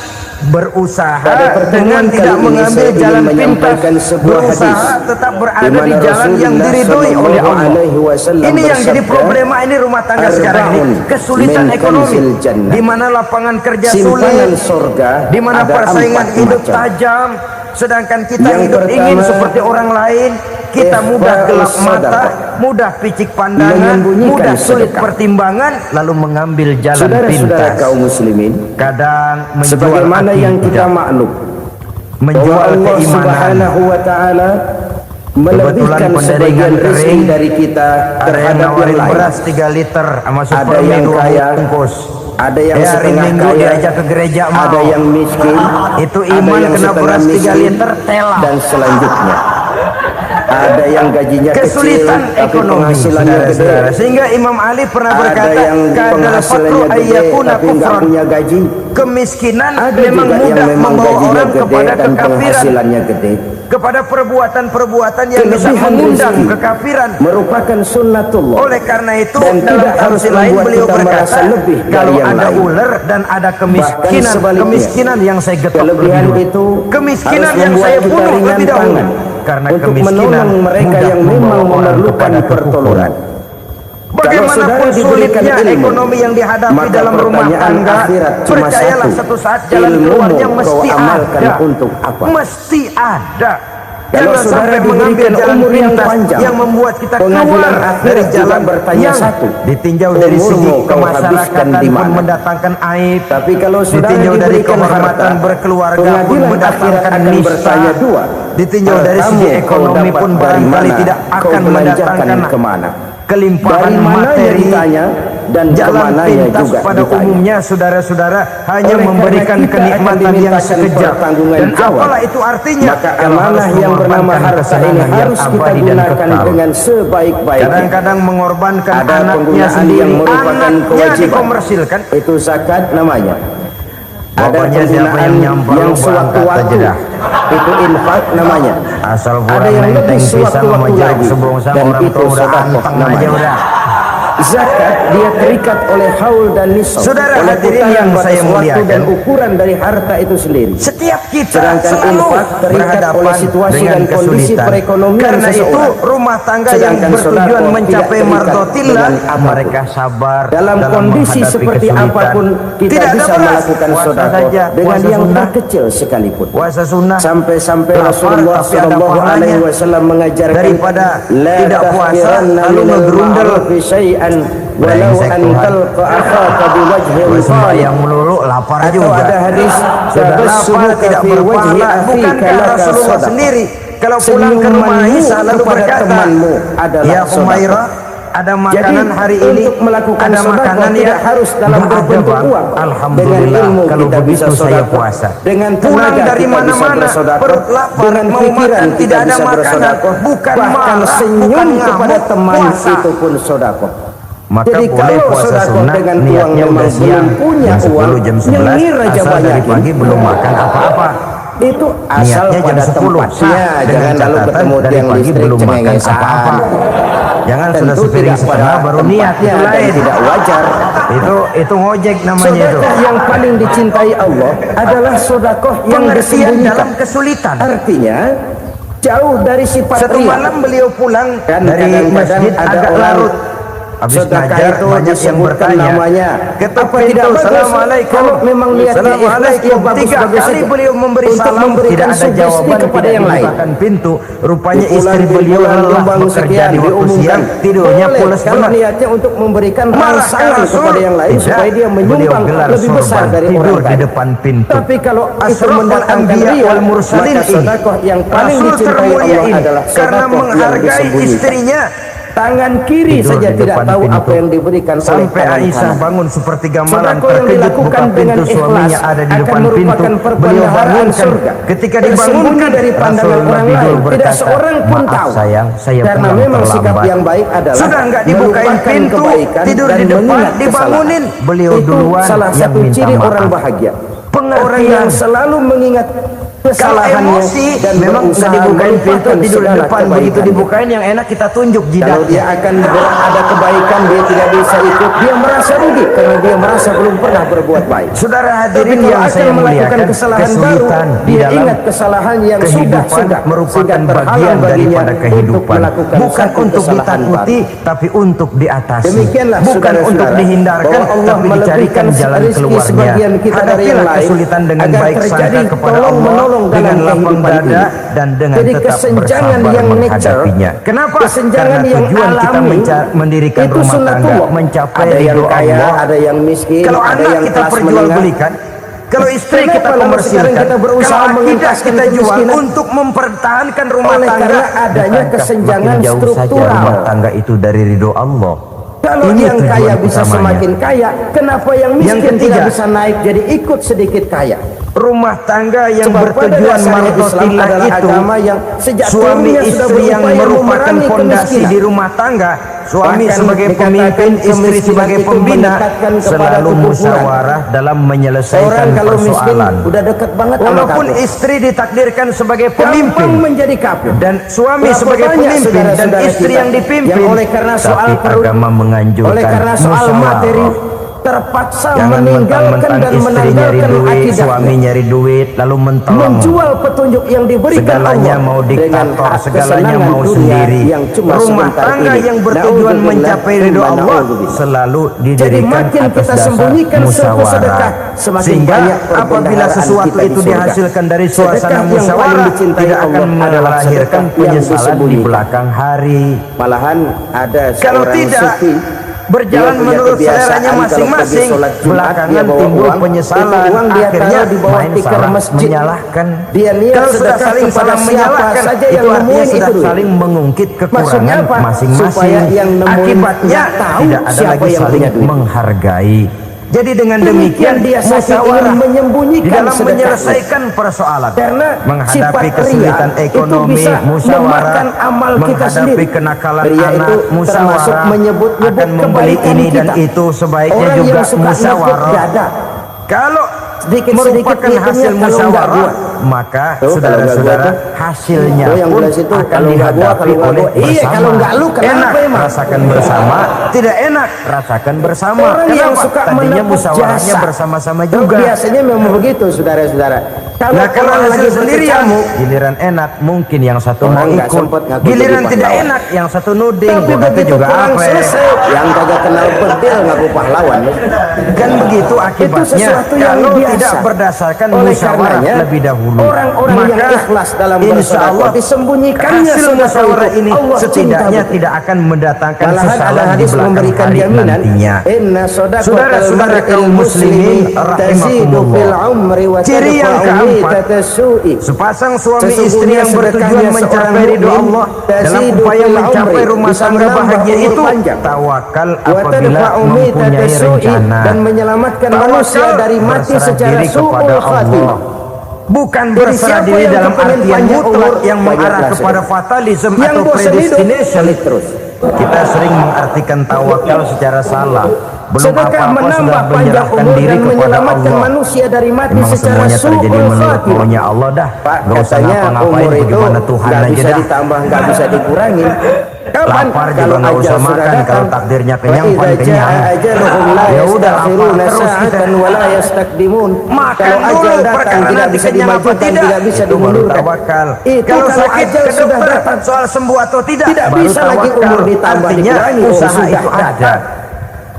berusaha Pada pertemuan dengan kali tidak ini mengambil saya ingin jalan pintas, menyampaikan sebuah berusaha hadis tetap di berada di mana jalan yang Rasulullah diridhoi oleh Shallallahu Allah. Alaihi Wasallam Ini yang jadi bersabda, problema ini rumah tangga sekarang ini, "Arba'un kesulitan min ekonomi, kanzil jannah." di mana lapangan kerja Simpanan sulit, sorga di mana ada persaingan 4 hidup macam. tajam, sedangkan kita Yang hidup pertama, ingin seperti orang lain. Kita mudah gelap mata, mudah picik pandangan, menyembunyikan mudah sulit sedekah. pertimbangan, lalu mengambil jalan Saudara-saudara pintas. kaum muslimin, Kadang menjual sebagaimana yang kita akidah, maklum bahwa menjual Allah keimanan. Subhanahu wa taala melebihkan Kebetulan sebagian pendaringan rezeki kering, dari kita Ada yang terhadap yang nawarin lain. beras 3 liter sama Ada Supermi yang 2 kaya, bungkus. ada yang Ya, hari setengah Minggu kaya, diajak ke gereja mau. ada yang miskin, Itu ada iman yang kena setengah beras 3 miskin, liter tela. dan selanjutnya. Ada yang gajinya Kesulitan kecil tapi ekonomi, penghasilannya gede. saudara-saudara. Sehingga Imam Ali pernah Ada berkata, yang kadal penghasilannya fakru gede ayyakuna tapi nggak kufran. punya gaji. Kemiskinan Ada memang juga yang mudah memang membawa gajinya orang gede kepada dan kekafiran, penghasilannya gede. kepada perbuatan-perbuatan yang bisa Kelebihan mengundang rezeki kekafiran. merupakan sunnatullah. Oleh karena itu Dan dalam tidak harus tafsir lain membuat beliau kita berkata, merasa lebih dari kalau yang ada lain. ular dan ada kemiskinan, sebaliknya, kemiskinan yang saya getok kelebihan lebih dulu. itu Kemiskinan harus yang membuat saya kita bunuh ringan lebih dahulu. tangan Karena untuk kemiskinan menolong mereka mudah yang memang membawa orang memerlukan kepada pertolongan. Bagaimanapun saudara diberikan sulitnya ilmu, ekonomi yang dihadapi maka dalam rumah pertanyaan tangga, akhirat cuma percayalah satu. satu saat jalan Ilmumu keluarnya kau mesti amalkan ada. untuk apa? Mesti ada. Kalau Jangan saudara sampai mengambil diberikan jalan umur yang pintas panjang, yang membuat kita pengadilan keluar akhirat dari juga jalan bertanya yang satu, ditinjau dari umurmu segi kau kemasyarakatan habiskan di pun mana? mendatangkan aib. Tapi kalau saudara ditinjau dari diberikan kehormatan harta, berkeluarga pun pengadilan akhirat mendatangkan akan nista. bertanya dua. Ditinjau dari Hartamu segi kau ekonomi dapat pun dari barangkali mana? tidak Kau akan belanjakan mendatangkan kemana? kelimpahan Dari mananya materi. ditanya dan Jalan kemananya pintas juga pada ditanya. umumnya saudara-saudara hanya Oleh memberikan karena kita akan kenikmatan yang dimintakan sekejap. pertanggungan Dan jawab, apalah itu artinya maka kalau amanah harus yang bernama mengorbankan harta ini kesenangan yang harus kita abadi dan gunakan kekal. dengan sebaik-baiknya. Kadang-kadang mengorbankan Ada anaknya penggunaan sendiri, yang merupakan anaknya kewajiban. dikomersilkan. Itu zakat namanya. Ada Pokoknya siapa penggunaan yang nyampar yang lu berangkat sewaktu-waktu, aja dah. itu infak namanya. Asal Ada kurang yang nenteng lebih pisang sama sewaktu-waktu jeruk lagi, sebongsa dan orang itu tua udah sedekah anteng aja namanya. udah. Zakat dia terikat oleh haul dan nisab, Saudara oleh hadirin putaran yang batas saya waktu muliakan, dan ukuran dari harta itu sendiri. Setiap kita Sedangkan selalu infak terikat berhadapan oleh situasi dengan dan kondisi kesulitan. perekonomian Karena itu seseorang. rumah tangga yang Sedangkan bertujuan sedekah mencapai tidak terikat mardotillah, dengan apapun. mereka sabar Dalam kondisi menghadapi seperti kesulitan. apapun kita Tidak ada bisa beras, melakukan puasa sedekah saja, dengan puasa yang sunnah. terkecil sekalipun. Puasa sunnah Sampai-sampai lapar, Rasulullah tapi ada Shallallahu pahalanya. Alaihi Wasallam mengajarkan Daripada la tidak puasa, tahqiranna lalu minal ngegerundel. ma'rufi syai'an walau Brengsek an Tuhan. talqa akhaka biwajhin talib. sembahyang melulu lapar Atau juga. ada hadis Sudah lapar tabassumuka tidak fi wajhi berpahala. akhika Bukankah laka Rasulullah sadaqah. sendiri kalau pulang ke rumah Senyumanmu Aisyah lalu kepada berkata, temanmu adalah ya sedekah. Umairah, ada makanan Jadi, hari ini, untuk melakukan ada sedekah makanan tidak harus dalam nggak ada, berbentuk Bang. uang. Alhamdulillah, Dengan ilmu kalau kita begitu bisa saya sedekah. puasa. Dengan Pulang tenaga dari kita bisa mana-mana, bersedekah. perut lapar, Dengan mau pikiran makan, kita tidak ada bisa makanan, bersedekah. bukan Bahkan marah, senyum bukan kepada ngamuk, teman puasa. itu pun sedekah. Maka Jadi boleh kalau puasa sedekah sunnah, dengan uang niatnya memang udah siang, belum punya jam 10, uang, jam nyengir 11, aja asal dari banyakin. pagi belum makan apa-apa. Itu asal Niatnya jam pada 10 tempatnya, sah, jangan dengan lalu catatan ketemu dari tiang pagi listrik belum makan cengengesan. apa-apa. Jangan sudah Tentu sepiring tidak pada setengah baru niat, tempatnya itu dan lain. tidak wajar. Itu ngojek namanya itu. Sedekah yang paling dicintai Allah adalah sedekah yang Pengertian disembunyikan. dalam kesulitan. Artinya jauh dari sifat Satu riya. malam beliau pulang Kan dari kadang-kadang masjid ada agak orang larut. Habis sedekah ngajar itu banyak yang disebutkan bertanya. namanya. Ketuk Apa tidak pintu, bagus? Assalamualaikum. Kalau memang niatnya ikhlas, dia bagus 3 bagus kali saja. beliau memberi Untuk salam, memberikan tidak ada sugesti jawaban, kepada tidak yang lain. dibukakan pintu. Rupanya Di bulan istri beliau bulan lelah Jombang bekerja sekian di waktu diumumkan. siang, tidurnya Boleh, pulas kalau benar. niatnya untuk memberikan Malah rangsangan Rasul kepada yang lain tidak. supaya dia Beliau menyumbang gelar lebih besar sorban, dari tidur orang di lain. depan pintu. Tapi kalau itu Asraful mendatangkan Anbiya ria, wal Mursalin maka ini, sedekah yang paling Rasul dicintai termulia Allah ini adalah karena sedekah yang menghargai disembunyikan. istrinya, Tangan kiri tidur saja di tidak depan tahu pintu. apa yang diberikan oleh Sampai tangan Aisyah kanan. bangun sepertiga malam, Sedekah yang terkejut dilakukan buka dengan pintu, suaminya ikhlas ada di akan depan pintu. merupakan Beliau perbendaharaan bangunkan. surga. Ketika Tersembunyi dibangunkan, dari pandangan Rasul orang Nabi lain, berkata, tidak seorang pun maaf tahu. sayang, saya Karena pulang memang sikap terlambat. yang baik adalah Sudah nggak dibukain melupakan pintu, kebaikan tidur dan di depan, mengingat dibangunin. kesalahan. Beliau Itu duluan salah yang satu minta ciri maaf. orang bahagia. Pengertian. Orang yang selalu mengingat Kalau kesalahannya emosi dan memang nggak berusaha dibukain pintu, melupakan tidur di segala depan. Begitu kebaikan. dibukain yang enak kita tunjuk Kalau jidatnya. dia akan ada kebaikan, dia tidak bisa ikut, dia merasa rugi karena dia merasa belum pernah berbuat baik. Saudara Tapi hadirin kalau yang akan saya melakukan muliakan, kesalahan baru, kesulitan di dia dalam ingat kesalahan yang kehidupan sudah merupakan sehingga terhalang bagian baginya daripada untuk kehidupan, melakukan bukan satu untuk kesalahan ditakuti baru. tapi untuk diatasi, Demikianlah bukan saudara-saudara, untuk dihindarkan bahwa Allah tapi dicarikan melebihkan jalan rezeki keluarnya. sebagian kita dari yang Hadapilah lain kesulitan dengan agar baik terjadi sangka kepada Allah tolong-menolong dalam dengan lapang kehidupan dada ini. dan dengan Jadi tetap kesenjangan bersabar yang nature, menghadapinya. Kenapa? kesenjangan Karena yang tujuan kita alami, mendirikan itu rumah tangga, sunnatullah. mencapai Ada yang ridho kaya, Allah. ada yang miskin, Kalau ada anak yang kita kelas perjualbelikan, kalau istri Kenapa kita lalu komersilkan, sekarang kita berusaha kalau akidah mengentaskan kita jual kemiskinan? untuk mempertahankan rumah Oleh tangga, karena adanya bukankah kesenjangan makin jauh saja struktural? rumah tangga itu dari ridho Allah. Kalau Ini yang tujuan kaya bisa utamanya. semakin kaya, kenapa yang miskin Yang ketiga, tidak bisa naik jadi ikut sedikit kaya? Rumah tangga yang Sebab pada bertujuan dasarnya Islam martotillah adalah itu, agama yang sejak suami turunnya sudah istri yang berupaya merupakan memerangi fondasi kemiskinan. di rumah tangga, suami Bahkan sebagai dikatakan pemimpin, istri kemiskinan sebagai itu pembina, mendekatkan kepada selalu kekufuran. musyawarah dalam menyelesaikan Orang kalau miskin persoalan. udah dekat banget sama Walaupun kafir. istri ditakdirkan sebagai Gampang pemimpin menjadi kafir. dan suami Berapa sebagai banyak pemimpin dan saudara-saudara istri kita yang dipimpin, yang oleh karena soal tapi perut, agama menganjurkan oleh karena soal materi musyawarah. terpaksa Jangan meninggalkan mentang-mentang dan istri nyari menanggalkan duit, akidahnya, suami nyari duit, lalu mentolong. menjual petunjuk yang diberikan Segalanya Allah mau dengan diktator, hak segalanya kesenangan mau dunia sendiri. yang cuma Rumah sebentar tangga ini. yang bertujuan Na'udzubillah, mencapai ridho tsumma Allah na'udzubillah. selalu Jadi didirikan makin atas kita dasar sembunyikan musyawarah. sedekah, semakin Sehingga banyak apabila perbendaharaan sesuatu kita di itu surga. dihasilkan dari suasana Sedekah yang paling musyawarah, dicintai tidak akan Allah adalah melahirkan sedekah yang penyesalan di disembunyikan. belakang hari. Malahan ada Kalau seorang tidak, sufi, berjalan dia punya menurut kebiasaan seleranya kalau masing-masing, pergi sholat Jumat, belakangan dia bawa timbul uang, penyesalan, itu uang dia akhirnya taruh di bawah main tikar salah masjid. menyalahkan. Dia niat Kalau sudah sedekah saling kepada salah siapa menyalahkan, saja itu yang artinya nemuin sudah itu duit. saling mengungkit Maksudnya kekurangan apa? masing-masing. Supaya yang nemuin Akibatnya nggak tahu tidak ada siapa lagi yang saling punya duit. menghargai. Jadi dengan demikian dia saking musyawarah ingin menyembunyikan di dalam sedekahnya. menyelesaikan persoalan, Karena menghadapi sifat kesulitan ria ekonomi, itu bisa musyawarah, memakan amal kita menghadapi sendiri. kenakalan Ria anak, itu termasuk musyawarah, menyebut-nyebut akan membeli kebaikan ini dan kita. itu sebaiknya Orang juga yang suka musyawarah. nepuk dada, Kalau sedikit-sedikit merupakan ngitungnya, hasil kalau nggak musyawarah, gua. maka Tuh, kalau saudara-saudara nggak gua hasilnya tuh yang pun belas itu, akan kalau nggak gua, dihadapi kalau nggak oleh gua. Iya, bersama. kalau nggak lu, kenapa Enak emang? rasakan bersama, tidak enak rasakan bersama. Orang yang Kenapa? suka Tadinya menepuk musyawarahnya jasa bersama-sama Tuh, juga. biasanya memang begitu saudara-saudara. Nah kalau orang hasil sendirian, berkecamuk, giliran enak mungkin yang satu mau orang nggak ikut, sempet ngaku giliran jadi tidak pahlawan. enak yang satu nuding, tapi gua kata begitu juga perang apa ya? selesai, yang kagak kenal bedil ngaku pahlawan. Kan begitu akibatnya sesuatu yang kalau biasa. tidak berdasarkan Oleh musyawarah karenanya, lebih dahulu, orang-orang yang maka ikhlas dalam insya bersedekah, Allah disembunyikannya hasil semua musyawarah itu, ini Allah setidaknya cinta. tidak akan mendatangkan Malahan ada sesalan di hadis belakang memberikan hari jaminan, nantinya. inna shadaqatal Saudara-saudara mar'il kaum muslimin tazidu fil rahimakumullah, umri wa ciri yang tadfa'u keempat, mitatasyu'i. sepasang suami istri Sesungguhnya yang bertujuan sedekahnya mencapai seorang ridho mukmin Allah dalam tazidu upaya fil mencapai umri, rumah bisa tangga menambah bahagia umur itu panjang. tawakal Wa apabila tadfa'u mempunyai mitatasyu'i, rencana. dan menyelamatkan Tawakal manusia dari mati berserah secara diri kepada su'ul khatimah. Allah. Bukan Jadi berserah siapa diri yang dalam kepengen artian panjang mutlak umur, yang mengarah banyaklah kepada sedekah. fatalism Yang atau bosan hidup, predestination. pelit terus. Kita sering mengartikan tawakal secara salah. Belum sedekah apa-apa menambah sudah panjang menyerahkan umur diri dan kepada menyelamatkan Allah. manusia dari mati Memang secara semuanya terjadi su'ul menurut khatimah. maunya Allah dah. Pak, Gak usah katanya ngapa-ngapain, umur itu bagaimana Tuhan nggak aja bisa dah. ditambah, nggak bisa dikurangi. Kapan? Lapar juga Kalau nggak usah ajal sudah makan, datang. kalau takdirnya kenyang, Wa pan idza kenyang. jaa ajaluhum la Ya udah, yastakhiruna lapar terus kita. sa'atan wa la yastakdimun. Makan Kalau ajal dulu, datang perkara tidak nanti bisa kenyang apa dimajukan, tidak, tidak bisa itu baru dimundurkan. tawakal. Itu Kalau kalau sakit ajal ke sudah dokter datang, soal sembuh atau tidak, tidak baru bisa lagi tawakal. umur ditambah, Artinya dikurangi. Oh, usaha sudah itu ada. datang.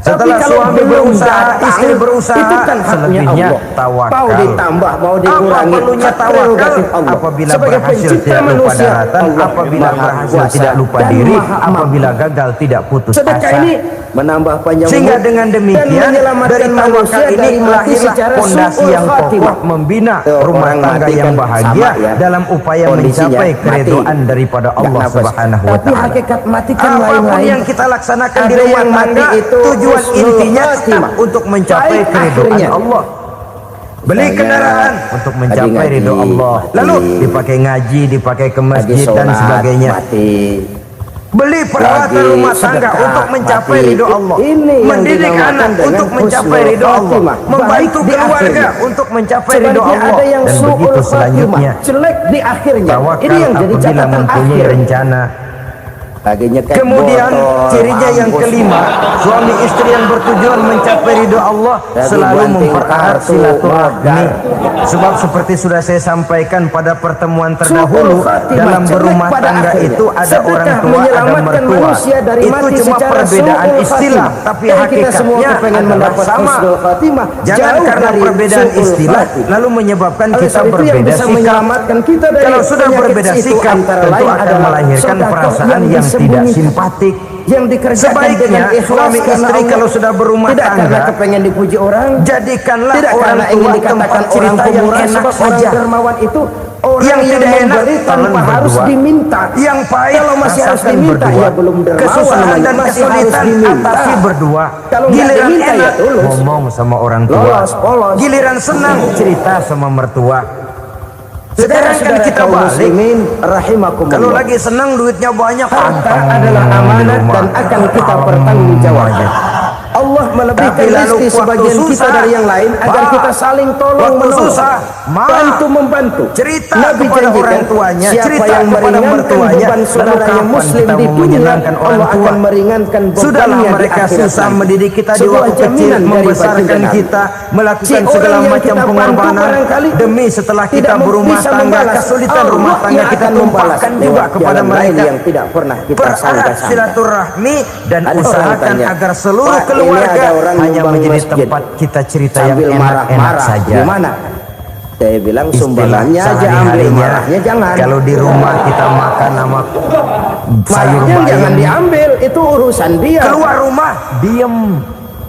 Setelah Tapi kalau suami belum berusaha, datang, istri berusaha, itu kan haknya selebihnya Allah. tawakal. Mau ditambah, mau Apa dikurangi, perlunya hak tawakal? prerogatif Allah. Apabila Sebagai berhasil pencipta tidak lupa manusia, daratan, Allah apabila Maha berhasil Kuasa tidak lupa dan diri, Maha Mampu. apabila gagal tidak putus Sedekah asa. ini menambah panjang Sehingga umur dengan dan demikian menyelamatkan dari manusia tawakal ini dari mati lahirlah secara fondasi su'ul yang khatimah. kokoh membina Tuh, rumah orang tangga mati yang kan bahagia sama ya. dalam upaya Kondisinya mencapai mati. keridhaan daripada Nggak Allah nafas. Subhanahu wa Tapi taala. hakikat mati kan Apapun lain-lain. yang kita laksanakan di Ada rumah yang mati tangga, itu tujuan husnul intinya tetap khatimah. untuk mencapai Baik keridhaan akhirnya. Allah. Beli Misalnya, kendaraan untuk mencapai ngaji, ridho Allah. mati. Lalu dipakai ngaji, dipakai ke Lagi masjid dan sholat, sebagainya. mati. Beli peralatan Lagi rumah tangga sedekah, untuk mencapai mati. ridho Allah. Ini yang Mendidik dinamakan anak dengan untuk mencapai husnul ridho Allah. khatimah. Membantu Baik di keluarga akhirnya. untuk mencapai ridho Sebaliknya Allah. ada yang Dan su'ul begitu khatimah, selanjutnya. jelek di akhirnya. Tawakal Ini yang jadi apabila catatan mempunyai akhir. rencana. Lagi nyekek Kemudian botol, cirinya yang mampus. kelima, suami istri yang bertujuan mencapai ridho Allah Lagi selalu banting mempererat kartu, silaturahmi. modal. Sebab seperti sudah saya sampaikan pada pertemuan terdahulu, Su'ul khatimah, dalam jelek berumah pada tangga akhirnya. itu ada Sedekah orang tua, ada menyelamatkan mertua. manusia dari Itu mati cuma secara perbedaan su'ul istilah, khatimah. tapi Dan kita semua hakikatnya kepengen adalah mendapat sama. husnul khatimah. Jangan Jauh karena dari perbedaan su'ul istilah khatimah. lalu menyebabkan Oleh kita sebab itu yang berbeda bisa sikap. menyelamatkan kita dari Kalau sudah penyakit berbeda itu sikap, antara tentu lain akan adalah melahirkan sedekah perasaan yang tidak disembunyikan, simpatik. yang dikerjakan dengan Sebaiknya ikhlas suami karena istri Allah. kalau sudah berumah tidak tangga, karena kepengen dipuji orang, jadikanlah tidak orang karena ingin tua dikatakan tempat orang cerita yang pemurah, enak sebab orang saja. dermawan itu orang Yang yang tidak enak, memberi tanpa kalian harus berdua. diminta. Yang pahit, Kalau masih harus rasakan diminta, berdua. ya belum dermawan, Kesusahan dan masih harus kesulitan diminta. atasi berdua. Kalau nggak Giliran diminta, ya enak tulus. ngomong sama orang tua. Lolos, polos. Giliran senang cerita sama mertua. Sekarang kan Saudara-saudara kita kaum balik. muslimin rahimakumullah. Kalau lagi senang duitnya banyak, Harta adalah amanat dan akan kita pertanggungjawabkan. Allah melebihkan Tapi lalu rezeki waktu sebagian kita susah, dari yang lain agar Pak, kita saling tolong waktu menolong, susah, bantu membantu. cerita Nabi kepada janjikan, orang tuanya, siapa cerita yang kepada meringankan mertuanya, beban lalu saudaranya kapan muslim kita di mau dunia, menyenangkan orang Allah tua? akan meringankan Sudahlah bebannya di mereka akhirat susah nanti. mendidik kita di Sebuah waktu kecil, jaminan dari membesarkan baginda Nabi. kita, melakukan Si segala orang yang macam kita bantu pengorbanan barangkali demi setelah kita tidak berumah bisa tangga, membalas. kesulitan rumah Allah tangga yang kita akan membalas tumpahkan juga lewat kepada jalan lain mereka. yang tidak pernah kita Pererat sangka-sangka. silaturahmi dan Ada orang usahakan tanya, agar seluruh "Pak, keluarga ini ada orang hanya nyumbang menjadi masjid tempat kita cerita yang sambil enak-enak marah-marah saja. gimana? Saya bilang Istilah sumbangannya aja, ambil sehari-harinya, marahnya jangan. kalau di rumah kita makan sama sayur Marahnya jangan bayam, diambil, itu urusan dia. keluar rumah diem.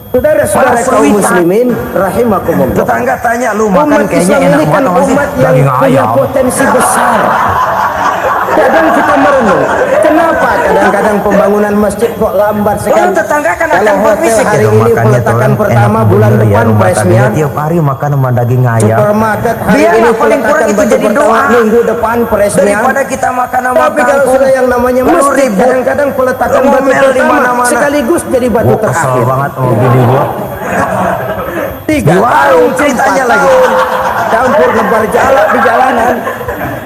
Saudara-saudara Malah kaum cerita. muslimin rahimakumullah. Tetangga tanya, lu makan Umat kayaknya Islam enak ini kan banget sih, umat yang daging punya ayam. potensi besar. Kadang kita merenung, kenapa kadang-kadang pembangunan masjid kok lambat sekali? Kalau tetangga kan akan Kalau hotel berbisik, hari gitu, ini makannya peletakan tuh pertama enak bulan bener ya, depan rumah presnya. tangganya tiap hari makan sama daging ayam. Supermarket hari Biarlah ini paling kurang peletakan itu batu jadi pertama doa. minggu depan presnya. Daripada kita makan sama Tapi kalau kangkung, sudah yang namanya lalu masjid, ribut, kadang-kadang peletakan ngomel batu di pertama mana-mana. sekaligus jadi batu Gua kesel terakhir. banget sama bini gua. 3 Di warung ceritanya 4 lagi. tahun, campur lebar jalak di jalanan.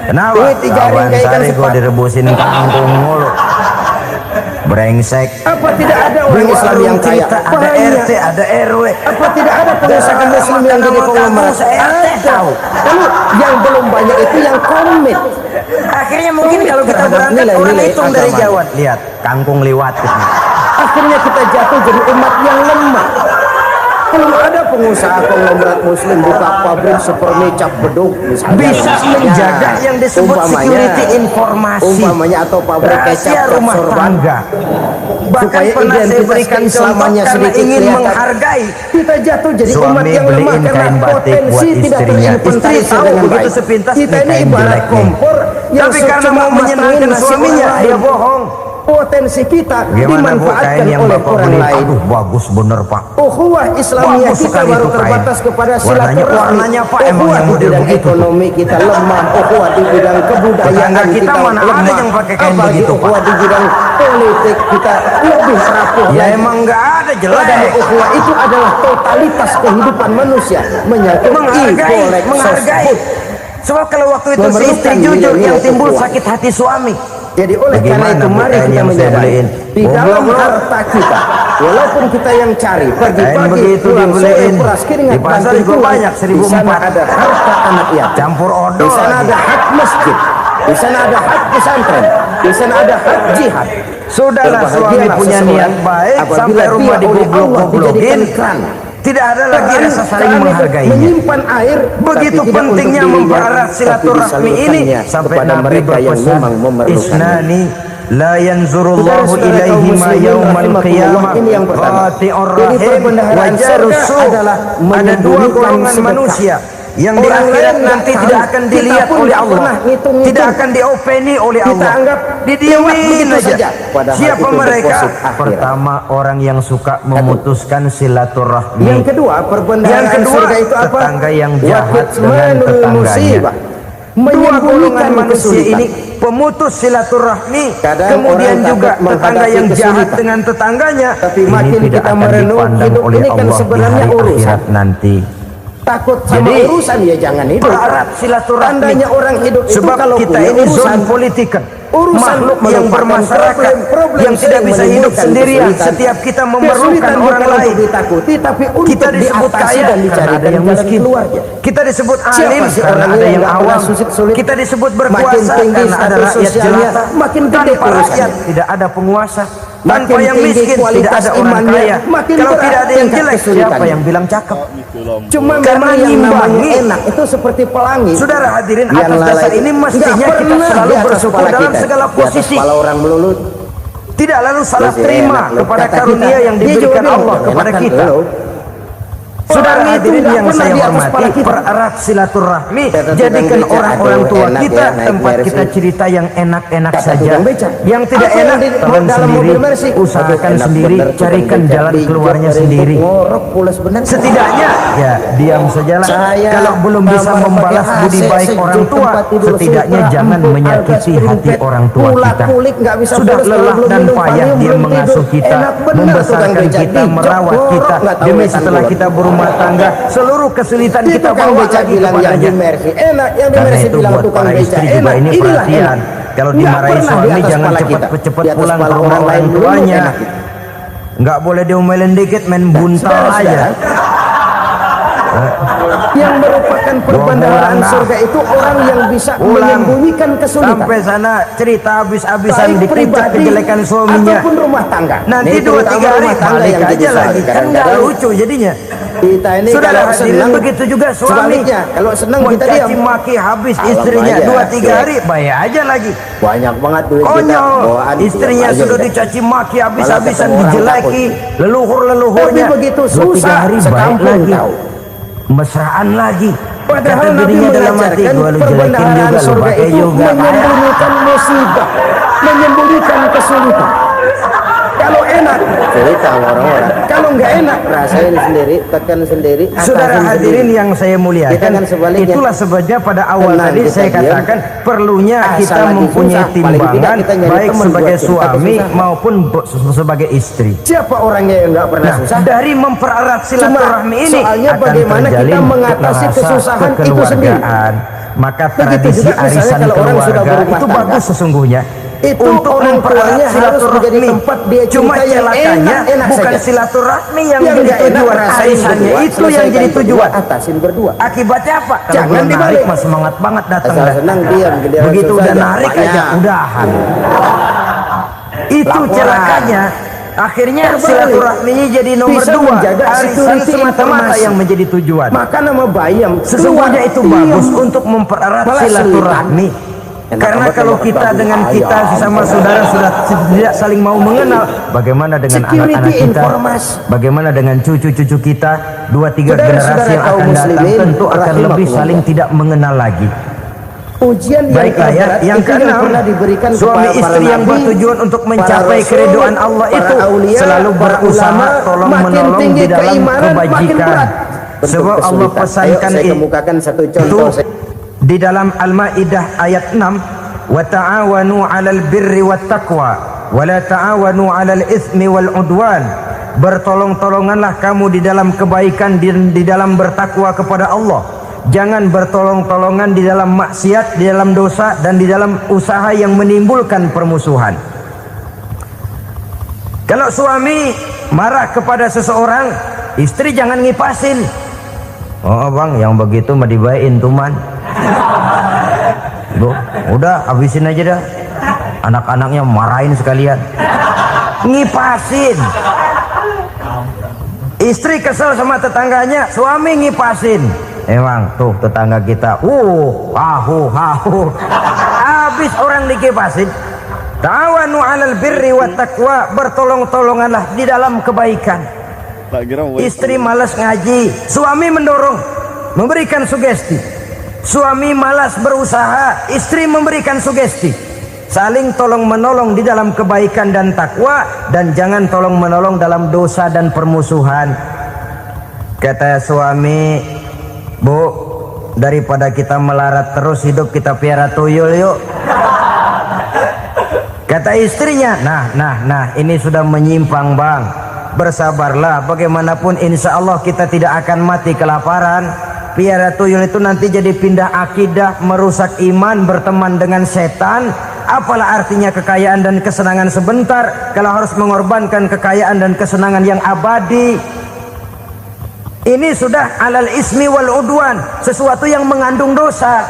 Kenapa? Duit dijaring Kawan kayak ikan sari gua sepat. direbusin kangkung mulu. Brengsek. Apa tidak ada orang Di Islam warung yang kaya? cerita, ada Banyak. RT, ada RW. Apa tidak ada pengusaha Gara-gara muslim yang makan jadi sama konglomerat? kangkung, se-RT tahu. Lalu yang belum banyak itu yang komit. Akhirnya mungkin kalau kita Terhadap berangkat nilai-nilai orang hitung dari agama. Jawa. Lihat, kangkung liwat. Akhirnya kita jatuh jadi umat yang lemah. Belum ada pengusaha konglomerat muslim buka pabrik supermi cap beduk misalnya. Bisa menjaga yang disebut security informasi. Umpamanya atau pabrik Rahasia kecap cap rumah sorban. tangga. Bahkan Supaya pernah saya identitas berikan contoh keislamannya karena sedikit ingin kelihatan. menghargai. Kita jatuh jadi Suami umat yang lemah beliin karena kain batik buat potensi tidak istrinya. terinventarisir Istri tahu dengan begitu baik. sepintas Kita nih ini kain ibarat jelek nih. kompor yang Tapi karena cuma mau menyenangkan matengin nasi suaminya, orang dia lain. bohong. Potensi kita Gimana bu, dimanfaatkan kain yang oleh bapak orang beli? lain. Aduh bagus bener pak. Ukhuwah Islamiyah Bagus kita sekali baru itu kain. terbatas kepada Warnanya silaturahmi. Pak emang Ukhuwah yang di model bidang begitu. ekonomi kita lemah, ukhuwah di bidang kebudayaan Tetangga kita mana lemah. ada yang pakai kain Apalagi begitu, Pak? ukhuwah di bidang politik kita lebih rapuh. Ya lagi. emang nggak ada ada Adalah jelek. ukhuwah itu adalah totalitas kehidupan manusia, menyangkut Menghargai. Sebab kalau waktu itu si istri jujur, yang timbul sakit hati suami. Jadi oleh karena itu mari kita menyadari di dalam harta kita, walaupun kita yang cari pagi-pagi pulang sore puras keringat di pasar juga banyak, di sana ada harta anak yatim, campur odol, di sana ada hak masjid, di sana ada hak pesantren, di sana ada hak jihad. Sudahlah suami punya niat baik sampai rumah digoblok-goblokin, tidak ada lagi rasa saling menghargainya. Menyimpan air, begitu pentingnya mempererat silaturahmi ini sampai Nabi berpesan, isnani la yanzurullahu ilaihima yaumal qiyamah qati'ur rahim wa jarus. Ada dua golongan manusia yang di akhirat nanti tidak akan dilihat oleh Allah, tidak akan diopeni oleh Allah, didiamin saja. Siapa mereka? Pertama, orang yang suka memutuskan silaturahmi. Yang kedua, perbendaharaan surga itu apa? Tetangga yang jahat dengan tetangganya. Dua golongan manusia ini pemutus silaturahmi, kemudian juga tetangga yang jahat dengan tetangganya. Tapi makin kita merenung, hidup ini kan sebenarnya urusan nanti. Takut sama urusan ya jangan hidup. Pererat silaturahmi. Tandanya orang hidup itu sebab kalau kita punya ini urusan zon politik, makhluk yang merupakan bermasyarakat, problem yang tidak bisa hidup menimbulkan sendirian. kesulitan. Setiap kita memerlukan Kesulitan orang bukan lain. untuk ditakuti, tapi untuk Kita disebut diatasi kaya dan karena dicarikan ada yang jalan miskin. keluarnya. Kita disebut Siapa alim sih karena orang ada yang yang nggak pernah awam. sulit-sulit? Kita disebut Makin berkuasa tinggi karena ada status rakyat sosialnya, jelata. makin gede Tanpa urusannya. rakyat tidak ada penguasa. Makin Tanpa yang tinggi miskin tidak kualitas ada orang imannya, kaya. makin Kalau berat tidak ada yang tingkat jelek, kesulitannya. siapa yang bilang cakep? Cuma Karena memang yang namanya ngimbangi. enak itu seperti pelangi. Saudara hadirin, Yang atas dasar lalai. ini mestinya Nggak kita pernah selalu di atas bersyukur kepala dalam kita. segala Di atas posisi. kepala orang melulu. Tidak lalu salah Terus terima enak loh, kepada kata karunia kita. yang Dia juga diberikan bilang, Allah enak kepada kan kita. lo. Saudara Orang itu hadirin nggak yang pernah saya di atas hormati, kepala kita. pererat silaturahmi, Kata jadikan tukang beca, orang-orang aduh, tua enak kita ya, naik tempat mercy. kita cerita yang enak-enak Kata saja. tukang beca. Yang tidak Apa yang enak, di telan dalam sendiri, mobil mercy? usahakan Aduh, enak sendiri, bener, tukang carikan beca, jalan di keluarnya jok, sendiri. ngorok pulas bener. Setidaknya, ya diam sajalah. Saya Kalau belum bisa kamar membalas pakai budi AC, baik sejuk, orang tua, tempat tidur setidaknya Supra, jangan empuk, menyakiti Alba, hati Spring orang tua Bed, kita. kulik nggak bisa Sudah pulas kalau lelah belum dan minum payah payung, dia belum mengasuh tidur. kita, Enak bener tukang membesarkan beca, kita, di jok, merawat ngorok, kita. nggak tahu Demi urusan setelah gua. kita berumah tangga, seluruh kesulitan Di kita tukang bawa beca lagi bilang yang di kepadanya. Mercy enak, yang di Karena Mercy itu bilang buat tukang para beca istri juga enak. ini Inilah perhatian. enak. Kalau Nggak dimarahi pernah di suami atas jangan kepala kita. cepat-cepat Di atas pulang ke kepala rumah orang dulu tuanya. enak. Nggak boleh diomelin dikit, main buntal aja. Yang merupakan perbendaharaan Bohong. surga itu orang yang bisa Pulang. menyembunyikan kesulitan. Sampai sana cerita habis-habisan Baik dikritik pribadi kejelekan suaminya. ataupun rumah tangga. Nanti Ini 2-3 terutama hari rumah tangga balik yang aja jadi lagi. Kan nggak kadang-kadang lucu jadinya. Kita ini Saudara kalau hadirin, senang begitu juga suami. sebaliknya, kalau senang kita diam. mencaci maki habis Alam istrinya aja, 2-3 ya. hari bayar aja lagi. Banyak banget duit kita Konyol, bawaan istrinya diam aja sudah udah. dicaci maki habis-habisan, Malah ketemu orang dijeleki leluhur-leluhurnya. Tapi begitu 2-3 susah hari baik sekampung lagi, tahu. mesraan lagi. Padahal Kata Nabi dirinya dalam hati, mengajarkan gua lu jelekin perbendaharaan juga, lu surga pakai itu juga. menyembunyikan musibah, menyembunyikan kesulitan. Kalau enak cerita sama orang-orang, kalau nggak enak rasain sendiri, tekan sendiri. Saudara atasin hadirin sendiri. yang saya Kita muliakan, kan sebaliknya. itulah sebabnya pada awal Tenang, tadi kita saya diam. katakan perlunya Asal kita lagi mempunyai susah, paling tidak timbangan kita nyari baik teman sebagai buat kita suami kesusahan. maupun sebagai istri. Siapa orangnya yang nggak pernah Nah, susah? dari mempererat silaturahmi ini soalnya akan bagaimana kita terjalin mengatasi rasa kesusahan itu sendiri. kekeluargaan. Maka Begitu tradisi juga misalnya arisan kalau orang sudah keluarga berumah itu tangga, bagus sesungguhnya. itu Untuk orang mempererat tuanya harus silaturahmi. menjadi tempat dia Cuma cerita yang celakanya enak-enak bukan saja. silaturahmi yang Yang jadi nggak enak tujuan, rasain arisannya berdua, itu yang selesaikan jadi berdua, tujuan. atasin berdua. Akibatnya apa? Kalau Jangan udah narik dibalik. mah semangat banget datang Asal dah. senang diam, giliran Begitu susah udah aja, narik banyak. aja udahan. Itu Laporan. celakanya. Akhirnya Terbalik. silaturahminya jadi nomor Bisa 2. menjaga Arisan security semata-mata informasi. yang menjadi tujuan. Maka nama bayam Sesungguhnya itu keluar, bagus diam. untuk mempererat Malah silaturahmi. Enak Karena banget kalau kalau kita ketemu dengan ayam. kita sesama saudara sudah tidak saling mau mengenal, bagaimana dengan Security anak-anak kita? informasi. Bagaimana dengan cucu-cucu kita? 2-3 generasi Saudara-saudara yang kaum akan datang muslimin, tentu akan lebih rahimakumullah. saling tidak mengenal lagi. Ujian yang Baiklah ya, terberat yang itu keenam, pernah diberikan suami kepada para istri yang nabi, bertujuan untuk para mencapai rasul, keriduan Allah para itu aulia, selalu para berusaha ulama, tolong makin menolong tinggi di dalam keimanan, makin kebajikan. berat bentuk Sebab Allah kesulitan. pesankan Ayo, saya kemukakan satu contoh. di dalam Al-Maidah ayat 6, wa ta'awanu 'alal birri wat taqwa wa la ta'awanu 'alal itsmi wal 'udwan. bertolong-tolonganlah kamu di dalam kebaikan, di dalam bertakwa kepada Allah. Jangan bertolong-tolongan di dalam maksiat, di dalam dosa, dan di dalam usaha yang menimbulkan permusuhan. Kalau suami marah kepada seseorang, istri jangan ngipasin. Oh bang, yang begitu mah dibayain tuman. Bu, udah habisin aja dah. Anak-anaknya marahin sekalian. Ngipasin. Istri kesel sama tetangganya, suami ngipasin. Emang tuh tetangga kita, habis orang dikipasin. Ta'awanu 'alal birri wat taqwa, bertolong-tolonganlah di dalam kebaikan. Istri malas ngaji, suami mendorong, memberikan sugesti. Suami malas berusaha, istri memberikan sugesti. Saling tolong menolong di dalam kebaikan dan takwa, dan jangan tolong menolong dalam dosa dan permusuhan. Kata suami, Bu, daripada kita melarat terus hidup, kita piara tuyul yuk. Kata istrinya, nah ini sudah menyimpang bang, bersabarlah, bagaimanapun insya Allah kita tidak akan mati kelaparan. Piara tuyul itu nanti jadi pindah akidah, merusak iman, berteman dengan setan. Apalah artinya kekayaan dan kesenangan sebentar kalau harus mengorbankan kekayaan dan kesenangan yang abadi. Ini sudah alal ismi wal udwan, sesuatu yang mengandung dosa.